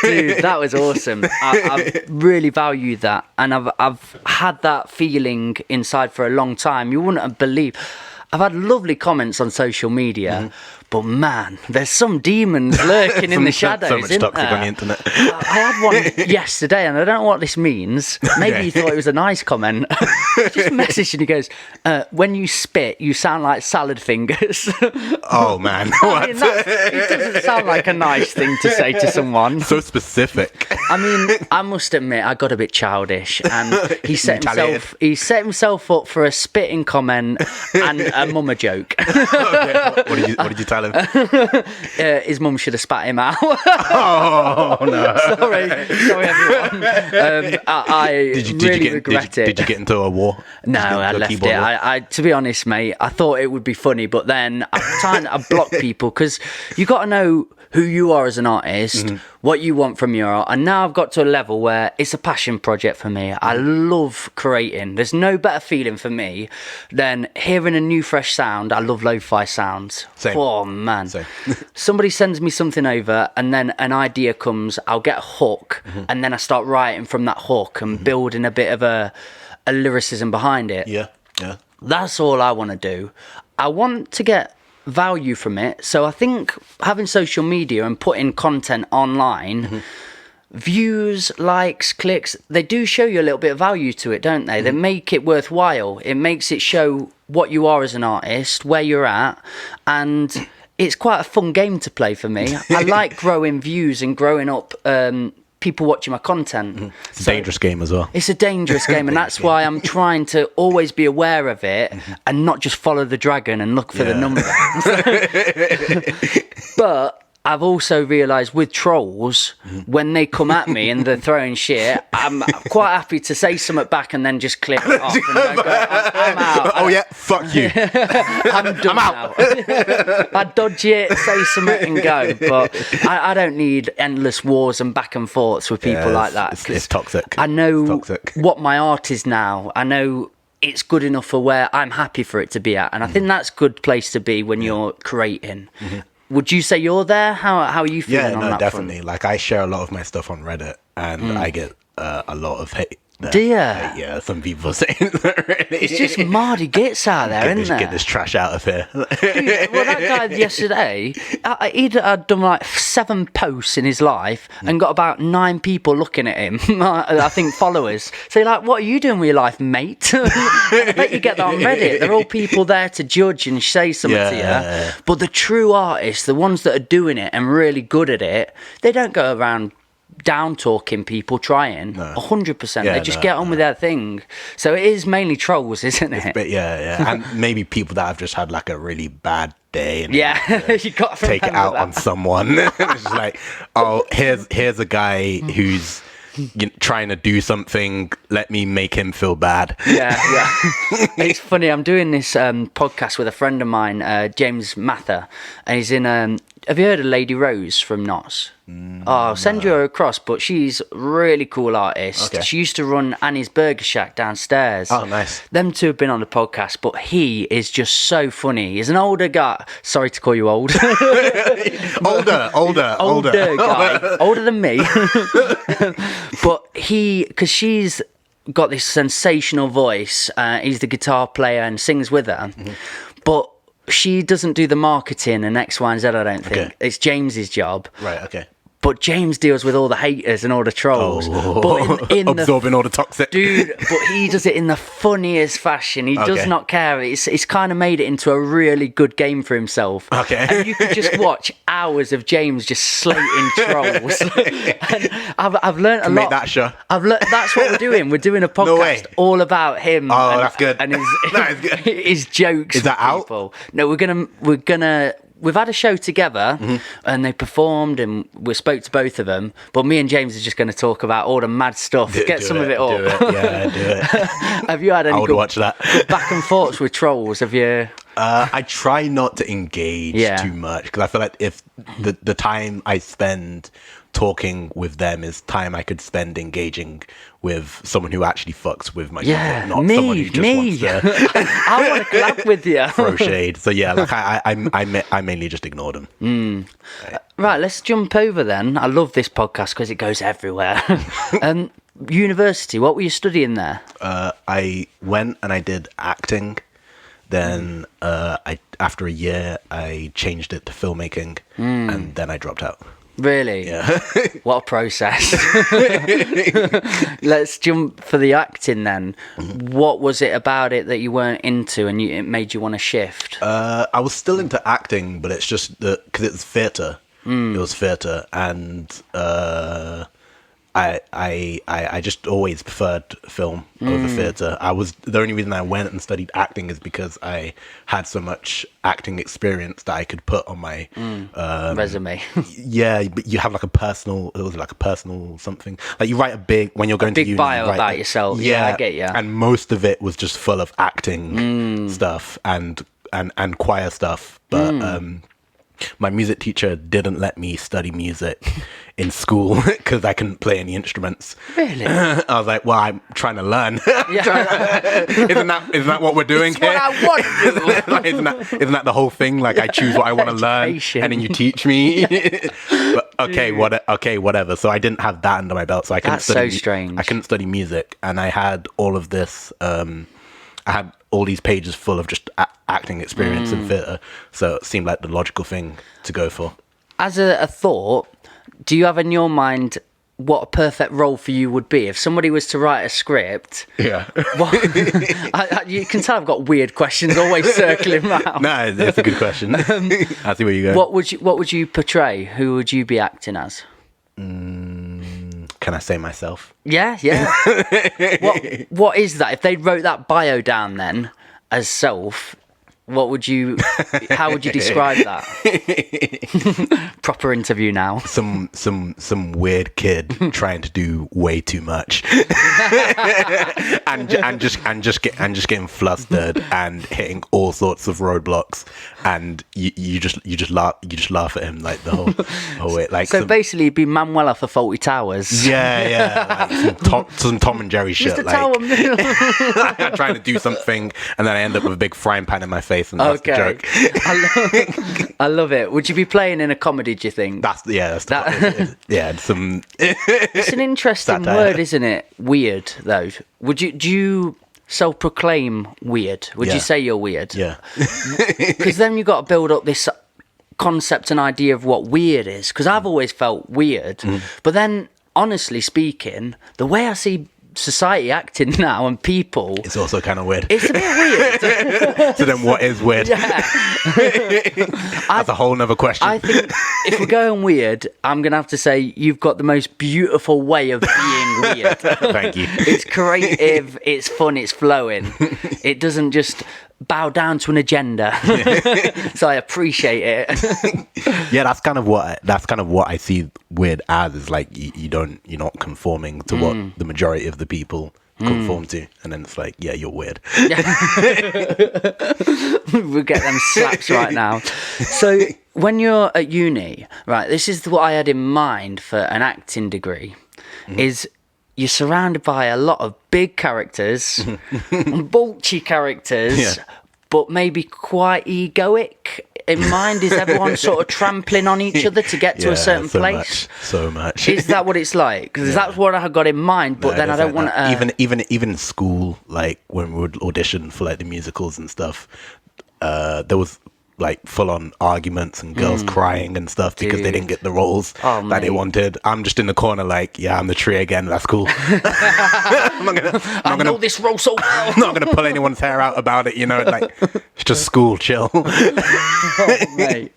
Dude, that was awesome. I really value that, and I've had that feeling inside for a long time. You wouldn't believe. I've had lovely comments on social media, but man, there's some demons lurking in the shadows, so much isn't toxic there? on the internet. I had one yesterday, and I don't know what this means. Maybe he thought it was a nice comment. Just messaged and he goes, when you spit, you sound like salad fingers. Oh, man. I mean, it doesn't sound like a nice thing to say to someone. So specific. I mean, I must admit, I got a bit childish, and he set himself up for a spitting comment and a mummer joke. Okay. What did you tell him? His mum should have spat him out. Oh no! Sorry everyone. I really regret it. Did you get into a war? No, I left it. I to be honest, mate, I thought it would be funny, but then I block people, because you got to know who you are as an artist, what you want from your art. And now I've got to a level where it's a passion project for me. I love creating. There's no better feeling for me than hearing a new fresh sound. I love lo-fi sounds. Same. Oh man. Same. Somebody sends me something over, and then an idea comes, I'll get a hook, and then I start writing from that hook and building a bit of a lyricism behind it. Yeah. That's all I want to do. I want to get value from it. So I think having social media and putting content online, views, likes, clicks, they do show you a little bit of value to it, don't they? They make it worthwhile. It makes it show what you are as an artist, where you're at, and it's quite a fun game to play for me. I like growing views and growing up people watching my content. It's a dangerous game as well. It's a dangerous game, and that's why I'm trying to always be aware of it and not just follow the dragon and look for the number. But I've also realised with trolls, when they come at me and they're throwing shit, I'm quite happy to say something back and then just click it off and go, I'm out. Oh yeah, fuck you. I'm done now. I dodge it, say something and go. But I don't need endless wars and back and forths with people like that. It's toxic. I know what my art is now. I know it's good enough for where I'm happy for it to be at. And I think that's a good place to be when you're creating. Would you say you're there? How are you feeling on that? Yeah, no, definitely. Front? Like, I share a lot of my stuff on Reddit, and I get a lot of hate. Do you? Yeah, some people saying that really. It's just Mardy Gits out there, isn't there? Get this trash out of here. Dude, well, that guy yesterday, he'd done like 7 posts in his life and got about 9 people looking at him. I think followers. So you're like, what are you doing with your life, mate? I bet you get that on Reddit. They're all people there to judge and say something to you. Yeah. But the true artists, the ones that are doing it and really good at it, they don't go around down talking people trying. 100%. They just get on with their thing. So it is mainly trolls, isn't it? Yeah. And maybe people that have just had like a really bad day and you got to take it out on someone. It's just like, oh, here's a guy who's trying to do something. Let me make him feel bad. Yeah. It's funny. I'm doing this podcast with a friend of mine, James Mather, and he's in. Have you heard of Lady Rose from Knots? I'll send you her across, but she's a really cool artist. Okay. She used to run Annie's Burger Shack downstairs. Oh, nice. Them two have been on the podcast, but he is just so funny. He's an older guy. Sorry to call you old. older. Older guy. Older than me. But because she's got this sensational voice, he's the guitar player and sings with her. But she doesn't do the marketing and X, Y, and Z, I don't think. Okay. It's James's job. Right, okay. But James deals with all the haters and all the trolls. But in absorbing all the toxic. Dude, but he does it in the funniest fashion. He does not care. It's kind of made it into a really good game for himself. Okay. And you could just watch hours of James just slating trolls. And I've learned a lot. Make that show. That's what we're doing. We're doing a podcast all about him. Oh, and, that's good. And his, That is good. his jokes. Is that out? People. No, we're gonna. We've had a show together and they performed and we spoke to both of them. But me and James are just going to talk about all the mad stuff. Get some of it up. Do it. Have you had any I would watch that. good back and forths with trolls? Have you? I try not to engage too much because I feel like if the time I spend talking with them is time I could spend engaging with someone who actually fucks with my music, not someone who just wants to I want to collab with you. throw shade. So yeah, like I mainly just ignore them. Right, let's jump over then. I love this podcast because it goes everywhere. University, what were you studying there? I went and I did acting. Then after a year, I changed it to filmmaking, and then I dropped out. Really? Yeah. What a process. Let's jump for the acting then. What was it about it that you weren't into and it made you want to shift? I was still into acting, but it's just because it was theatre. It was theatre, and I just always preferred film over theatre. The only reason I went and studied acting is because I had so much acting experience that I could put on my resume. Yeah, but you have like a personal something. Like you write when you're going to uni, bio about yourself. Yeah, I get you. And most of it was just full of acting stuff and choir stuff, but my music teacher didn't let me study music in school because I couldn't play any instruments. Really? I was like, well, I'm trying to learn. Isn't that what we're doing it's here? What I want to do. Like, isn't that the whole thing? Like I choose what I want to learn, and then you teach me. But whatever. So I didn't have that under my belt, so I couldn't study. That's so strange. I couldn't study music, and I had all of this. I had all these pages full of just acting experience in theatre, so it seemed like the logical thing to go for. As a thought, do you have in your mind what a perfect role for you would be if somebody was to write a script? Yeah. You can tell I've got weird questions always circling around. No, it's a good question. I see where you go. What would you portray? Who would you be acting as? Can I say myself? Yeah. What is that? If they wrote that bio down then as self, how would you describe that? Proper interview now. Some weird kid trying to do way too much, and just getting flustered and hitting all sorts of roadblocks, and you just laugh at him like the whole way. Like so basically, you'd be Manuela for Faulty Towers. Yeah, like some Tom and Jerry shit. Mr. Like I'm trying to do something, and then I end up with a big frying pan in my face, and that's the joke. I love it. Would you be playing in a comedy, do you think? It's an interesting word, isn't it? Weird, though. Do you self-proclaim weird? Would you say you're weird? Yeah. Because then you've got to build up this concept and idea of what weird is. Because I've always felt weird. But then, honestly speaking, the way I see society acting now and people, it's also kind of weird. It's a bit weird. So then what is weird? Yeah. That's a whole nother question. I think if we're going weird, I'm going to have to say you've got the most beautiful way of being weird. Thank you. It's creative, it's fun, it's flowing. It doesn't just bow down to an agenda. So I appreciate it. Yeah, that's kind of what I see weird as, is like you're not conforming to what the majority of the people conform to, and then it's like, yeah, you're weird. We'll get them slaps right now. So when you're at uni, right, this is what I had in mind for an acting degree, is you're surrounded by a lot of big characters, bulky characters, but maybe quite egoic in mind. Is everyone sort of trampling on each other to get to a certain place? So much. Is that what it's like? Because that's what I got in mind, but then I don't want to... Even in school, like when we would audition for like the musicals and stuff, there was like full-on arguments and girls crying and stuff because they didn't get the roles that they wanted. I'm just in the corner like, yeah, I'm the tree again. That's cool. I know this role so well. I'm not gonna pull anyone's hair out about it. Like it's just school, chill. Mate.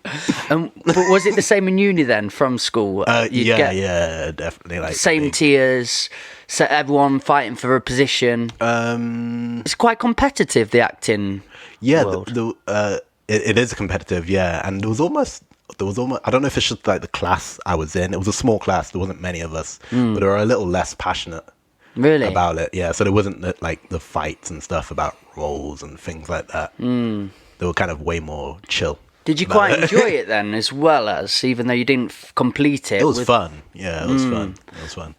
But was it the same in uni then? From school, yeah, definitely. Like same tiers. So everyone fighting for a position. It's quite competitive, the acting. Yeah, world. It is competitive, yeah. And there was almost, I don't know if it's just like the class I was in. It was a small class. There wasn't many of us, but they were a little less passionate about it. Yeah, so there wasn't like the fights and stuff about roles and things like that. They were kind of way more chill. Did you quite enjoy it then, as well as, even though you didn't complete it? It was fun. Yeah, it was fun. It was fun.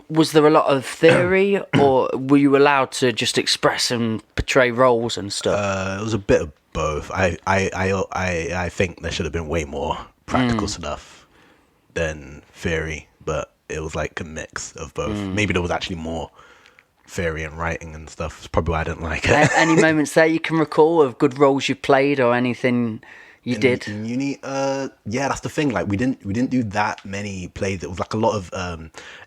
Was there a lot of theory, or were you allowed to just express and portray roles and stuff? It was a bit of both. I think there should have been way more practical stuff than theory, but it was like a mix of both. Maybe there was actually more theory and writing and stuff. It's probably why I didn't like it. Any moments there you can recall of good roles you played or anything you did? In uni, yeah, that's the thing. Like we didn't do that many plays. It was like a lot of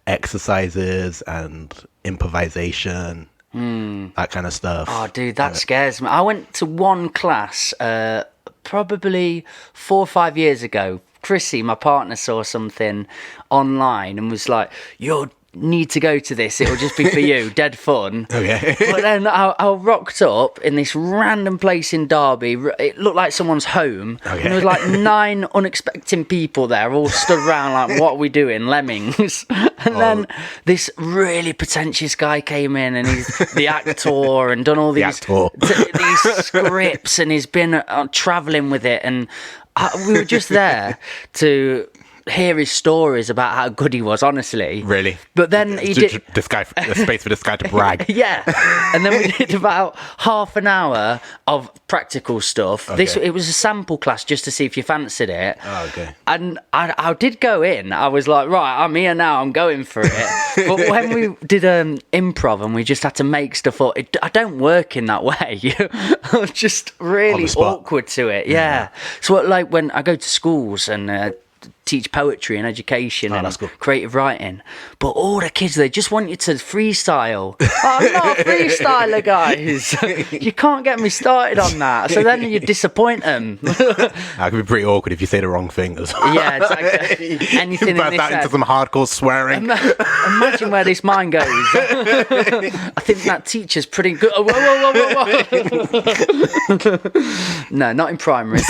exercises and improvisation. That kind of stuff. Oh, dude, that scares me. I went to one class probably 4 or 5 years ago. Chrissy, my partner, saw something online and was like, "You need to go to this. It'll just be for you. Dead fun." Okay. But then I rocked up in this random place in Derby. It looked like someone's home. Okay. And there was like 9 unexpected people there, all stood around like, "What are we doing? Lemmings." And then this really pretentious guy came in, and he's the actor and done all these scripts, and he's been travelling with it. And we were just there to hear his stories about how good he was, honestly. Really? But then he did... The space for this guy to brag. Yeah. And then we did about half an hour of practical stuff. Okay. It was a sample class just to see if you fancied it. Oh, okay. And I did go in. I was like, right, I'm here now. I'm going for it. But when we did improv and we just had to make stuff up, I don't work in that way. I was just really awkward to it. Yeah. So like when I go to schools and... teach poetry and education and creative writing, but all the kids, they just want you to freestyle. I'm not a freestyler, guys. You can't get me started on that. So then you disappoint them. That could be pretty awkward if you say the wrong thing as well. Yeah, exactly. Anything in this into some hardcore swearing. Imagine where this mind goes. I think that teacher's pretty good. Oh, whoa. No, not in primaries.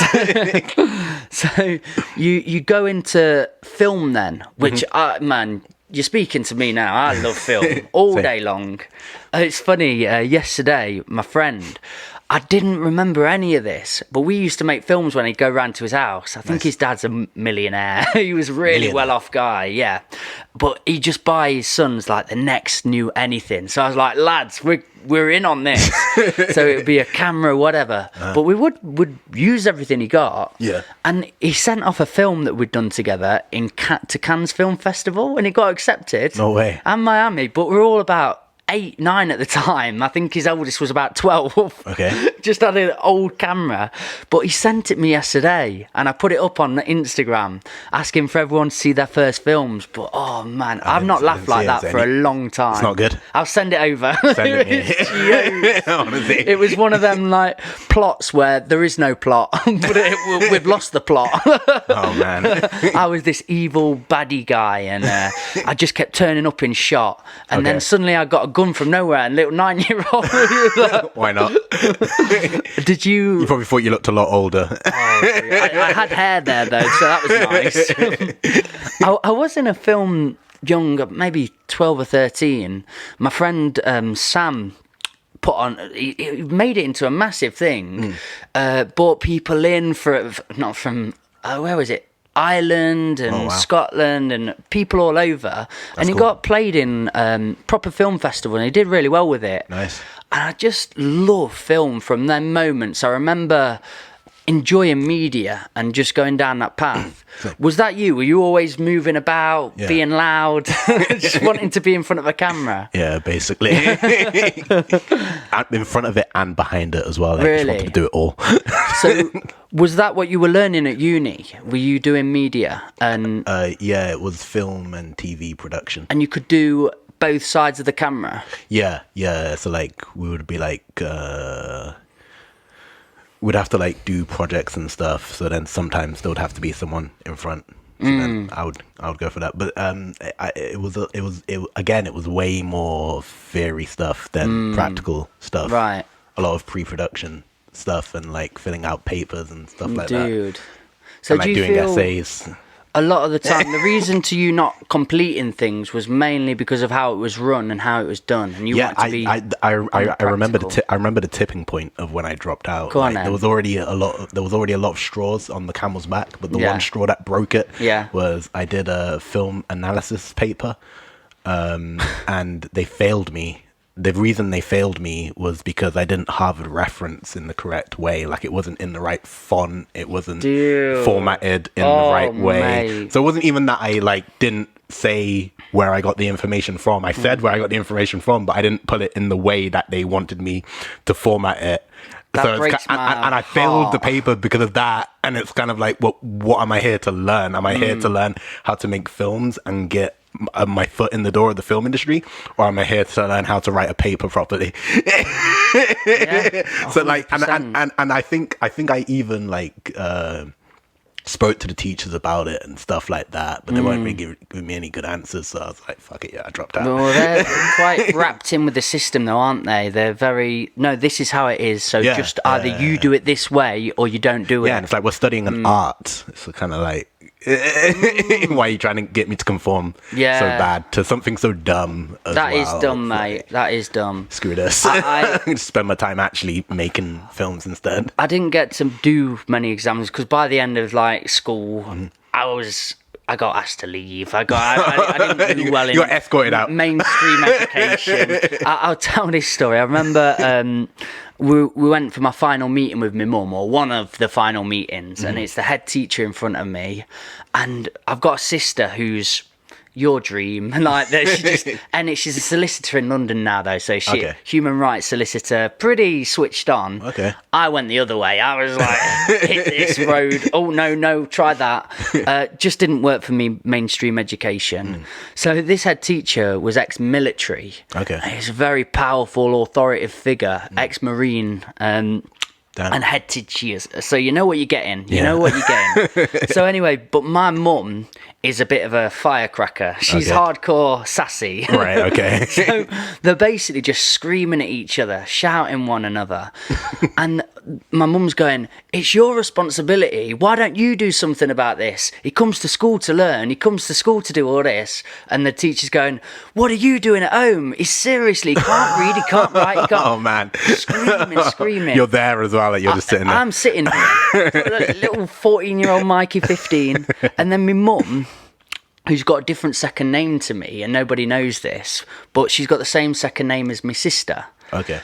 So you go into film then, which man, you're speaking to me now. I love film all day long. It's funny, yesterday my friend, I didn't remember any of this, but we used to make films when he'd go round to his house. I think his dad's a millionaire. He was a really well-off guy, yeah. But he'd just buy his sons like the next new anything. So I was like, lads, we're in on this. So it would be a camera, whatever. But we would use everything he got. Yeah. And he sent off a film that we'd done together to Cannes Film Festival, and it got accepted. No way. And Miami. But we're all about 8, 9 at the time. I think his oldest was about 12. Okay. Just had an old camera. But he sent it me yesterday, and I put it up on Instagram, asking for everyone to see their first films. But, oh, man, I've not laughed like that for a long time. It's not good. I'll send it over. Send it me. Honestly. It was one of them, like, plots where there is no plot, but we've lost the plot. Oh, man. I was this evil baddie guy, and I just kept turning up in shot, and then suddenly I got a gun from nowhere, and little 9-year-old. Why not? Did you? You probably thought you looked a lot older. I had hair there though, so that was nice. I was in a film young, maybe 12 or 13. My friend Sam put on, he made it into a massive thing. Brought people in not from where was it? Ireland and Scotland and people all over. And he got played in proper film festival, and he did really well with it. Nice. And I just love film from them moments. I remember enjoying media and just going down that path. Was that you? Were you always moving about, being loud, just wanting to be in front of a camera? Yeah, basically. In front of it and behind it as well. I just wanted to do it all. So, was that what you were learning at uni? Were you doing media? And yeah, it was film and TV production. And you could do both sides of the camera? Yeah. So, like, we would be like... we'd have to like do projects and stuff, so then sometimes there would have to be someone in front, so then I would go for that. But it was way more theory stuff than practical stuff. Right. A lot of pre-production stuff and like filling out papers and stuff like that. Dude, so and, like, do you doing feel essays. a lot of the time the reason to you not completing things was mainly because of how it was run and how it was done, and you wanted to be I remember the tipping point of when I dropped out. Go on, there was already a lot of straws on the camel's back, but the one straw that broke it was I did a film analysis paper, and they failed me. The reason they failed me was because I didn't Harvard reference in the correct way. Like, it wasn't in the right font. It wasn't formatted in the right way. Mate. So it wasn't even that I like didn't say where I got the information from. I said where I got the information from, but I didn't put it in the way that they wanted me to format it. That breaks my heart. And I failed the paper because of that. And it's kind of like, what am I here to learn? Am I here to learn how to make films and get my foot in the door of the film industry, or am I here to learn how to write a paper properly? So like, and I think I even like spoke to the teachers about it and stuff like that, but they weren't really giving me any good answers. So I was like, fuck it, I dropped out. Well, they're quite wrapped in with the system though, aren't they? They're very, no, this is how it is, so just either you do it this way or you don't do it. Yeah, and it's like we're studying an art. It's kind of like, why are you trying to get me to conform so bad to something so dumb as that well? Is dumb, mate. Like, that is dumb. Screw this. I spend my time actually making films instead. I didn't get to do many exams because by the end of like school, I got asked to leave. I didn't do well in. You got escorted out. Mainstream education. I'll tell this story. I remember we went for my final meeting with my mum, or one of the final meetings, and it's the head teacher in front of me, and I've got a sister who's your dream, like that. She's a solicitor in London now, though. So human rights solicitor, pretty switched on. Okay. I went the other way. I was like, hit this road. Oh no, try that. Just didn't work for me. Mainstream education. So this head teacher was ex-military. Okay. He's a very powerful, authoritative figure, ex-marine. And head teachers, so you know what you're getting. You know what you're getting. So anyway, but my mum is a bit of a firecracker. She's hardcore sassy. Right, okay. So they're basically just screaming at each other, shouting one another. And my mum's going, it's your responsibility. Why don't you do something about this? He comes to school to learn. He comes to school to do all this. And the teacher's going, what are you doing at home? He seriously can't read, he can't write, he can't... Oh, man. Screaming. You're there as well, like you're just sitting there. I'm sitting there, little 14-year-old Mikey 15. And then my mum, who's got a different second name to me, and nobody knows this, but she's got the same second name as my sister. Okay.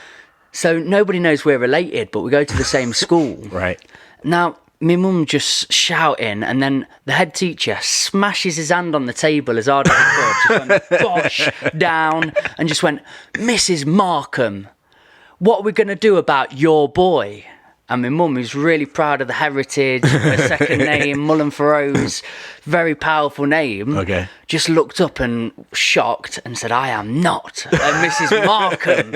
So nobody knows we're related, but we go to the same school. Right. Now, my mum just shouting, and then the head teacher smashes his hand on the table as hard as he could, just went bosh down, and just went, "Mrs. Markham, what are we going to do about your boy?" And my mum, who's really proud of the heritage, her second name, Mullen Farrow's very powerful name, just looked up and shocked and said, "I am not a Mrs. Markham.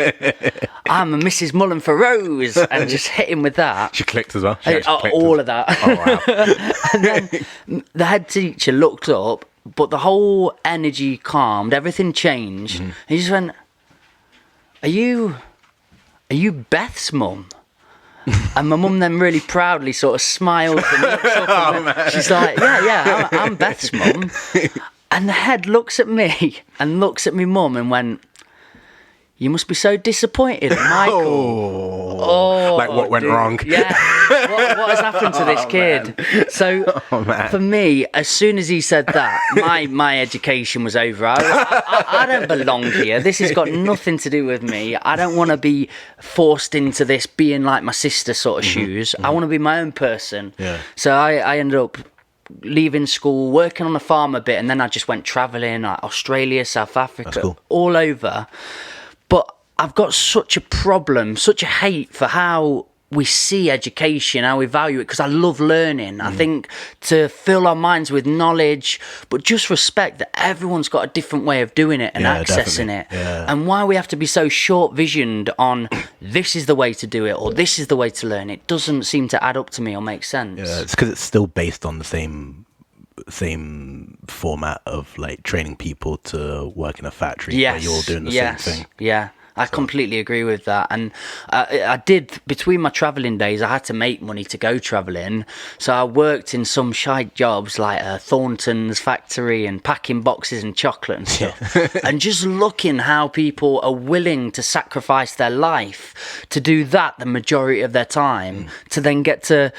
I'm a Mrs. Mullen Farrow's," and just hit him with that. She clicked as well? All of that. Oh, wow. And then the head teacher looked up, but the whole energy calmed, everything changed. And he just went, Are you Beth's mum?" And my mum then really proudly sort of smiles and looks up and she's like, yeah, I'm Beth's mum. And the head looks at me and looks at me mum and went, "You must be so disappointed, Michael." Like what went wrong? Yeah. What has happened to this kid? Man. So for me, as soon as he said that, my education was over. I don't belong here. This has got nothing to do with me. I don't want to be forced into this being like my sister sort of shoes. I want to be my own person. Yeah. So I ended up leaving school, working on a farm a bit, and then I just went travelling, like Australia, South Africa, all over. But I've got such a problem, such a hate for how we see education, how we value it, because I love learning. I think to fill our minds with knowledge, but just respect that everyone's got a different way of doing it and accessing it. Yeah. And why we have to be so short-visioned on this is the way to do it or this is the way to learn, it doesn't seem to add up to me or make sense. Yeah, it's because it's still based on the same format of like training people to work in a factory where you're all doing the same thing. Yeah. I completely agree with that. And I did, between my travelling days, I had to make money to go travelling. So I worked in some shite jobs like Thornton's factory and packing boxes and chocolate and stuff. And just looking how people are willing to sacrifice their life to do that the majority of their time, to then get to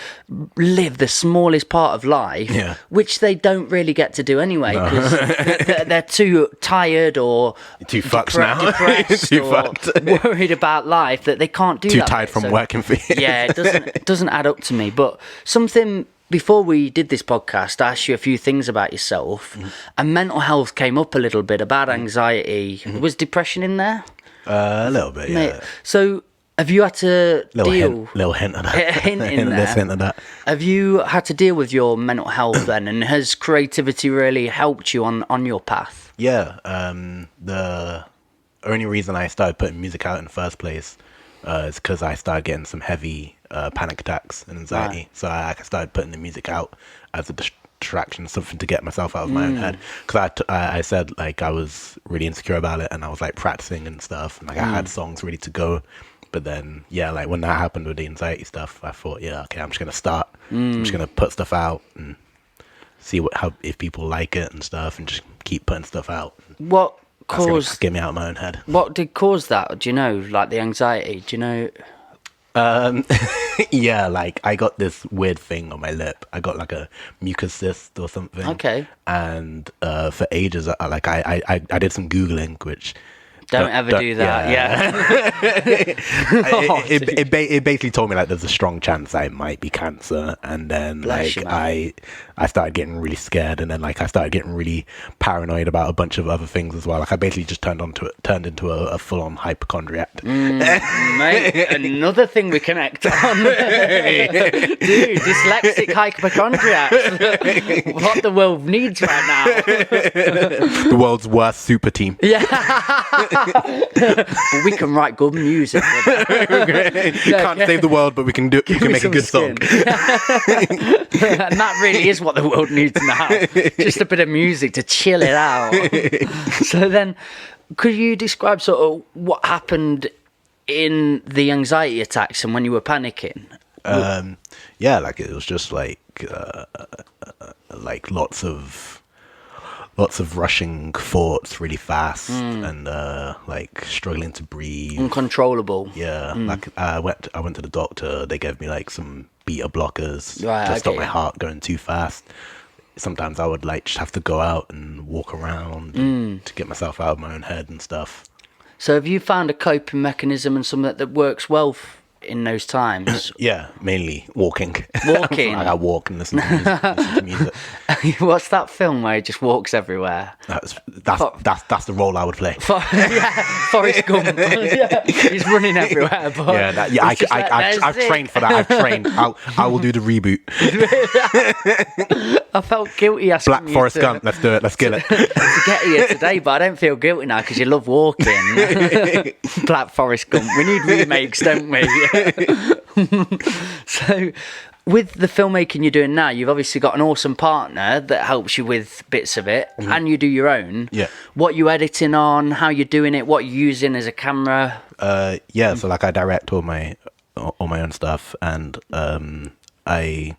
live the smallest part of life, which they don't really get to do anyway, because they're too tired or too fucked now. Depressed too or worried about life that they can't do too that. Too tired from working for you. Yeah, it doesn't add up to me. But something, before we did this podcast, I asked you a few things about yourself, and mental health came up a little bit, about anxiety. Was depression in there? A little bit, yeah. Mate, so have you had to deal... Little hint of that. Hint in there. Hint of that. Have you had to deal with your mental health then, and has creativity really helped you on your path? Yeah, the only reason I started putting music out in the first place is because I started getting some heavy panic attacks and anxiety. Right. So I started putting the music out as a distraction, something to get myself out of my own head. Because I said like I was really insecure about it, and I was like practicing and stuff, and like I had songs ready to go. But then like when that happened with the anxiety stuff, I thought, I'm just gonna start. I'm just gonna put stuff out and see if people like it and stuff, and just keep putting stuff out. What caused, get me out of my own head? What did cause that? Do you know, like the anxiety? Do you know? Yeah, like I got this weird thing on my lip. I got like a mucus cyst or something. Okay. And for ages, I did some Googling, which don't ever do that. It basically told me like there's a strong chance I might be cancer, and then Bless like you, I started getting really scared, and then like I started getting really paranoid about a bunch of other things as well. Like I basically just turned into a full-on hypochondriac. Mate, another thing we connect on. Dude, dyslexic hypochondriacs. What the world needs right now. The world's worst super team. Yeah. But we can write good music with that. Can't save the world, but we can make a good song. And that really is what the world needs now. Just a bit of music to chill it out. So then, could you describe sort of what happened in the anxiety attacks and when you were panicking? Yeah, like it was just like lots of rushing thoughts really fast, and like struggling to breathe, uncontrollable. Like I went to the doctor. They gave me like some beta blockers to stop my heart going too fast. Sometimes I would like just have to go out and walk around to get myself out of my own head and stuff. So have you found a coping mechanism and something that works well in those times? Yeah, mainly walking. Walking. I walk and listen to music. What's that film where he just walks everywhere? That's the role I would play. Forrest Gump. Yeah, he's running everywhere. But I've trained for that. I've trained. I will do the reboot. I felt guilty asking Black you Forrest Gump. Let's do it. Let's kill it. to get here today, but I don't feel guilty now because you love walking. Black Forrest Gump. We need remakes, don't we? So, with the filmmaking you're doing now, you've obviously got an awesome partner that helps you with bits of it, and you do your own. Yeah. What you editing on, how you're doing it, what you're using as a camera. So like I direct all my own stuff, and I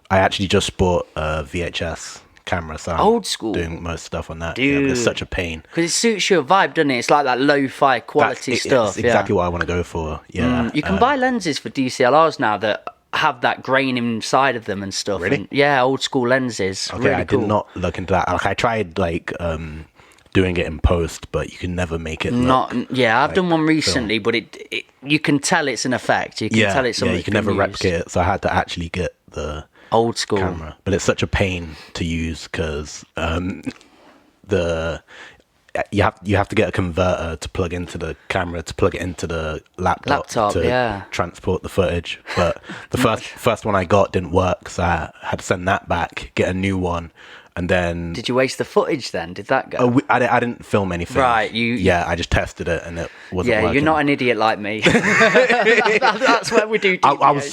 actually just bought a VHS camera, so I'm Old school. doing most stuff on that. Dude. Yeah, but it's such a pain. Because it suits your vibe, doesn't it? It's like that lo-fi quality stuff. It's exactly what I want to go for. Yeah. You can buy lenses for DSLRs now that have that grain inside of them and stuff. Really? And, yeah, old school lenses. Okay, really I cool. did not look into that. Like I tried doing it in post, but you can never make it look I've done one recently, but it you can tell it's an effect. You can tell it's something. You can never replicate it. So I had to actually get the old school camera, but it's such a pain to use because you have to get a converter to plug into the camera to plug it into the laptop to transport the footage. But the first one I got didn't work, so I had to send that back, get a new one. And then... Did you waste the footage then? Did that go? I didn't film anything. Right. I just tested it and it wasn't working. You're not an idiot like me. That's what we do. I was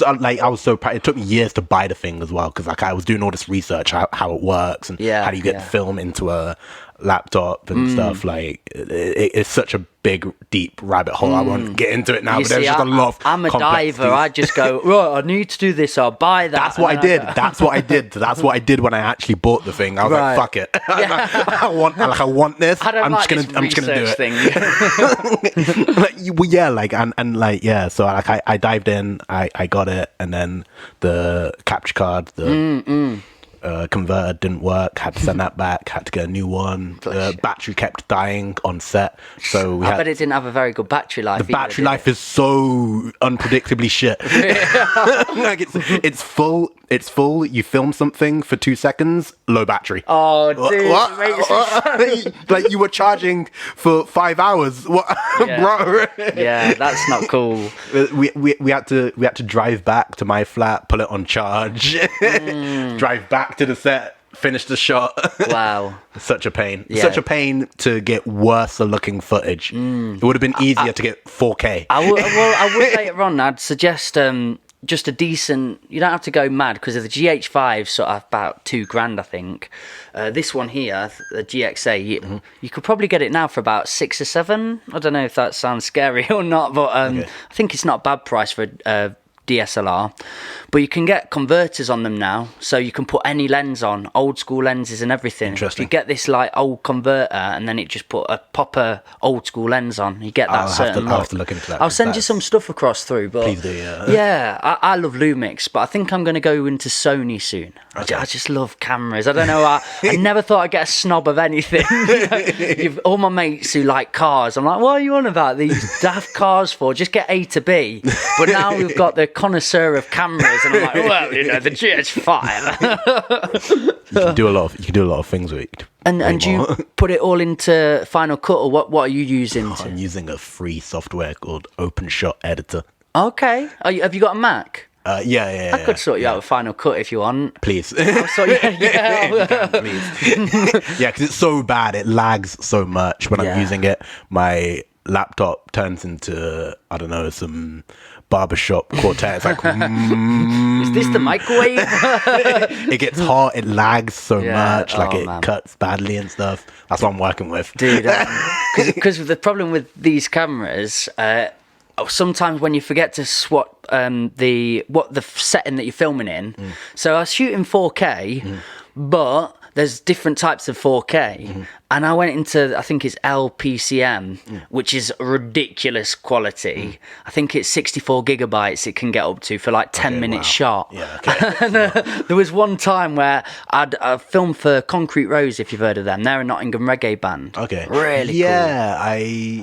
so proud. It took me years to buy the thing as well because I was doing all this research how it works and how do you get the film into a laptop and stuff. Like it's such a big deep rabbit hole. I won't get into it now, but there's just a lot of I'm a diver. I just go, right, I need to do this, I'll buy that. That's what I did. That's what I did when I actually bought the thing. I was like, fuck it. I want this. I'm just gonna do it. So I dived in, I got it, and then the capture card, converter didn't work, had to send that back, had to get a new one. The battery kept dying on set, so I bet it didn't have a very good battery life. The battery life is so unpredictably shit. Like it's full, you film something for 2 seconds, low battery. Oh dude, what? Like you were charging for 5 hours. What? Bro. Yeah, that's not cool. We had to drive back to my flat, put it on charge, drive back to the set, finish the shot. Wow. Such a pain. Yeah. Such a pain to get worse looking footage. It would have been easier to get 4K. I would later on, I'd suggest just a decent, you don't have to go mad because of the GH5 sort of about $2,000 I think. This one here, the GX8, you could probably get it now for about 6 or 7. I don't know if that sounds scary or not, but I think it's not a bad price for DSLR, but you can get converters on them now, so you can put any lens on, old school lenses and everything. Interesting. You get this like old converter and then it just put a proper old school lens on, you get that certain I'll have to look into that. I'll send you some stuff across through, but please do. I love Lumix, but I think I'm going to go into Sony soon. Okay. I just love cameras. I don't know, I never thought I'd get a snob of anything. You've all my mates who like cars, I'm like, what are you on about these daft cars for? Just get A to B. But now we've got the connoisseur of cameras, and I'm like, well, the GH5. You can do a lot of things with it. And you put it all into Final Cut, or what are you using? I'm using a free software called OpenShot Editor. Okay. Have you got a Mac? Yeah. I could sort you out with Final Cut if you want. Please. I'll sort you, Please. Yeah, because it's so bad. It lags so much when I'm using it. My laptop turns into, I don't know, some barbershop quartet. It's like, is this the microwave? It gets hot, it lags so much, like it cuts badly and stuff. That's what I'm working with. Dude, because the problem with these cameras, sometimes when you forget to swap the setting that you're filming in. So I was shooting 4K, but there's different types of 4K, and I went into, I think it's LPCM, which is ridiculous quality. I think it's 64 gigabytes it can get up to for like 10 minutes shot. Yeah, okay. And there was one time where I'd filmed for Concrete Rose, if you've heard of them. They're a Nottingham reggae band. Okay. Really cool. Yeah,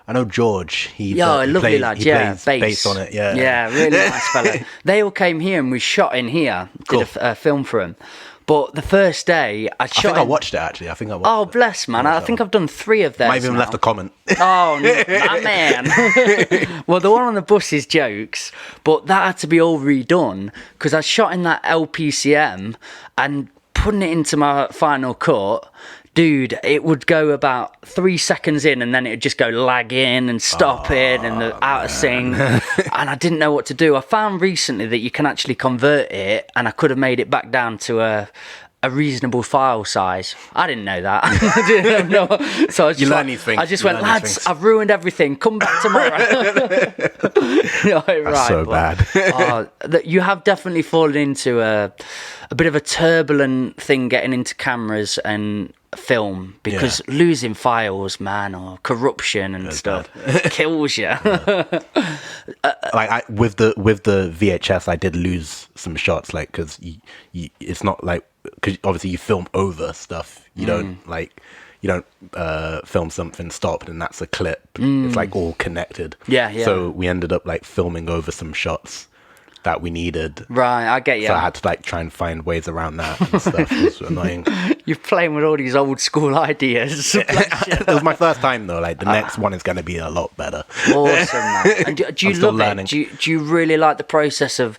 I know George. He lovely plays, lad. he Yeah, plays bass on it. Yeah, yeah, really nice fella. They all came here and we shot in here. Did a film for him. But the first day, I think I watched it actually. I think I watched. Oh, it. bless, man! I think I've done 3 of those. Might have even now. left a comment. Oh, my man. Well, the one on the bus is jokes, but that had to be all redone because I shot in that LPCM and putting it into my final cut. Dude, it would go about 3 seconds in and then it would just go lagging and stopping and out of sync. And I didn't know what to do. I found recently that you can actually convert it and I could have made it back down to a reasonable file size. I didn't know that. I didn't know. So I was just learn these things. I just went, lads, I've ruined everything. Come back tomorrow. That's so bad. You have definitely fallen into a bit of a turbulent thing getting into cameras and film because losing files, man, or corruption and stuff kills you. Like with the VHS, I did lose some shots, like because it's not like because obviously you film over stuff. You don't film something stopped and that's a clip. It's like all connected. Yeah. So we ended up like filming over some shots that we needed. Right, I get you. So I had to like try and find ways around that and stuff. It was annoying. You're playing with all these old school ideas. It was my first time though. Like the next one is going to be a lot better. Awesome, man. And do you love learning. it? Do you really like the process of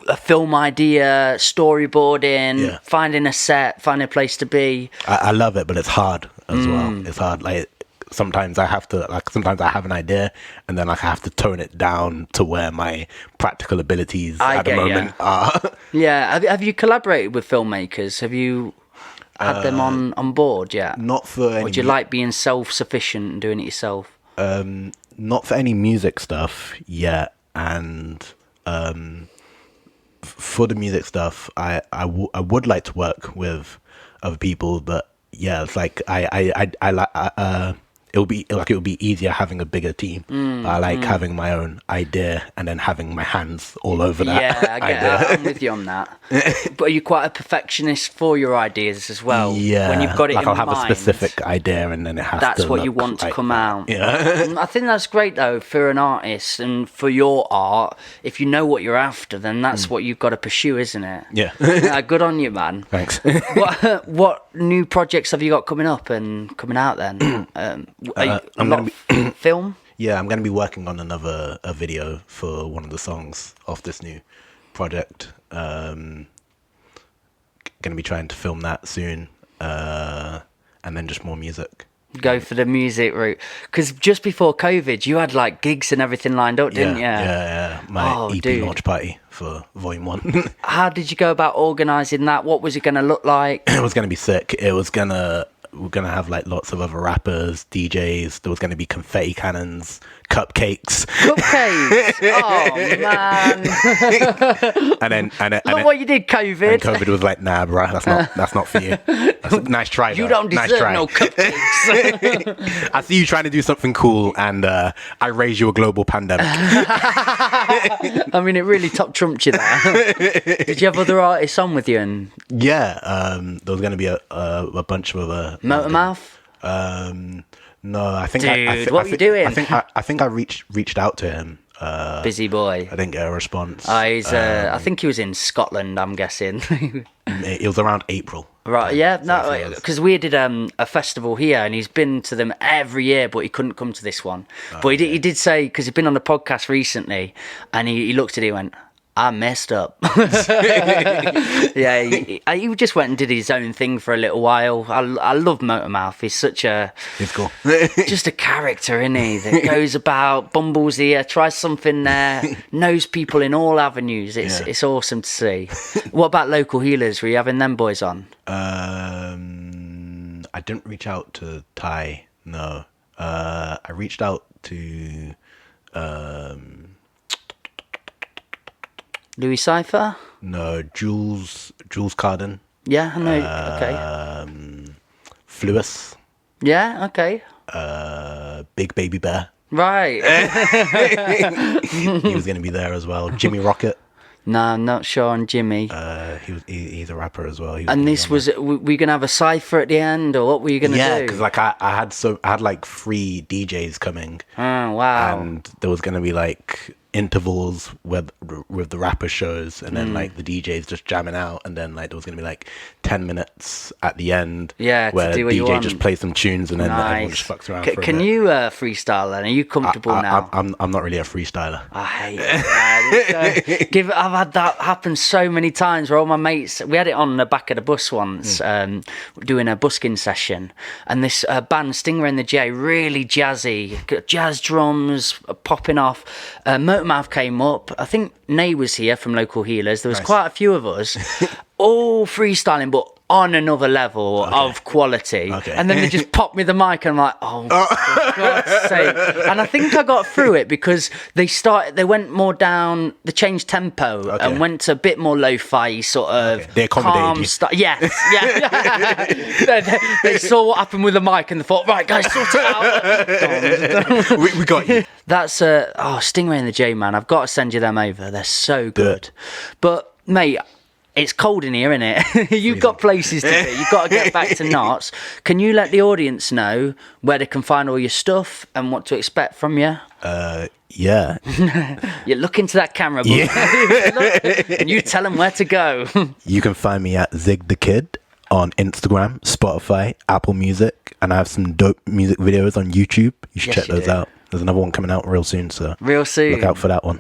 a film idea, storyboarding, finding a set, finding a place to be? I love it, but it's hard as well. It's hard. Like sometimes I have an idea and then I have to tone it down to where my practical abilities at the moment are. Yeah. Have you collaborated with filmmakers? Have you had them on board yet? Not for any. Or do you like being self-sufficient and doing it yourself? Not for any music stuff yet, and for the music stuff, I would like to work with other people, but yeah, it's like I like it would be easier having a bigger team. I like having my own idea and then having my hands all over that. Yeah, I get that. I'm with you on that. But are you quite a perfectionist for your ideas as well? Yeah. When you've got it like in I'll have mind, a specific idea and then it has that's to what you look want to like come that. out. Yeah. I think that's great though for an artist and for your art. If you know what you're after, then that's what you've got to pursue, isn't it? Yeah. Good on you, man. Thanks. What new projects have you got coming up and coming out then? Film? Yeah, I'm going to be working on a video for one of the songs off this new project. Going to be trying to film that soon, and then just more music. Go for the music route, because just before COVID, you had like gigs and everything lined up, didn't you? Yeah. My EP launch party for Volume 1. How did you go about organising that? What was it going to look like? It was going to be sick. We're gonna have like lots of other rappers, DJs. There was gonna be confetti cannons, cupcakes. Oh man! and Look what you did, COVID. And COVID was like, nah, bro, that's not for you. Nice try. You don't deserve no cupcakes. I see you trying to do something cool, and I raise you a global pandemic. I mean, it really top trumped you there. Did you have other artists on with you? And yeah, there was gonna be a bunch of other. Motormouth? No, I think. Dude, what were you doing? I think I reached out to him. Busy boy. I didn't get a response. I think he was in Scotland, I'm guessing. It was around April. Right, yeah, no, because we did a festival here, and he's been to them every year, but he couldn't come to this one. But he did say, because he'd been on the podcast recently, and he looked at it and went, I messed up. Yeah, he just went and did his own thing for a little while. I love Motormouth. He's cool. Just a character, isn't he? That goes about, bumbles here, tries something there, knows people in all avenues. It's awesome to see. What about local healers? Were you having them boys on? I didn't reach out to Ty. No, I reached out to. Louis Cypher? No, Jules Carden. Yeah, I know. Okay. Fluis. Yeah, okay. Big Baby Bear. Right. He was going to be there as well. Jimmy Rocket. No, I'm not sure on Jimmy. He's a rapper as well. And this was, were you going to have a cypher at the end, or what were you going to do? Yeah, because like I had like 3 DJs coming. Oh, wow. And there was going to be like intervals with the rapper shows, and then like the DJs just jamming out, and then like there was going to be like 10 minutes at the end, to where do what you DJ want. just plays some tunes, and then everyone Nice. just fucks around. for a Can bit. you freestyle then? Are you comfortable now? I'm not really a freestyler. I hate it. Man. I've had that happen so many times where all my mates, we had it on the back of the bus once, doing a busking session, and this band, Stingray and the J, really jazzy, got jazz drums popping off. Motormouth came up. I think Nay was here from Local Healers. There was Nice. quite a few of us, all freestyling, but on another level of quality. Okay. And then they just popped me the mic, and I'm like, oh, for God's sake. And I think I got through it because they went more down, they changed tempo and went to a bit more lo-fi sort of They accommodated calm you. stuff. Yes, yeah. they saw what happened with the mic and they thought, right, guys, sort it out. we got you. That's Stingray and the J, man. I've got to send you them over. They're so good. But mate, it's cold in here, isn't it? You've got places to be. You've got to get back to Knots. Can you let the audience know where they can find all your stuff and what to expect from you? Yeah. You look into that camera, boy. Look, and you tell them where to go. You can find me at Zig Da Kid on Instagram, Spotify, Apple Music, and I have some dope music videos on YouTube. You should check those out. There's another one coming out real soon, so real soon. Look out for that one.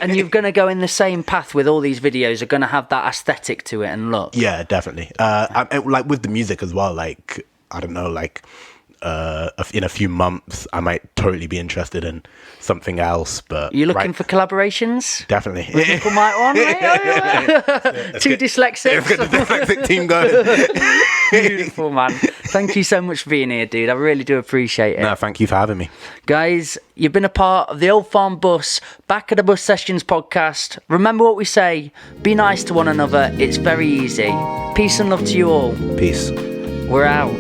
And you're going to go in the same path with all these videos. Are going to have that aesthetic to it and look. Yeah, definitely. Like with the music as well. Like I don't know, like in a few months, I might totally be interested in something else. But you're looking for collaborations? Definitely. Nickel might one, mate. Two dyslexics. Get the dyslexic team going. Beautiful, man. Thank you so much for being here, dude. I really do appreciate it. No, thank you for having me. Guys, you've been a part of the Old Farm Bus, Back of the Bus Sessions podcast. Remember what we say. Be nice to one another. It's very easy. Peace and love to you all. Peace. We're out.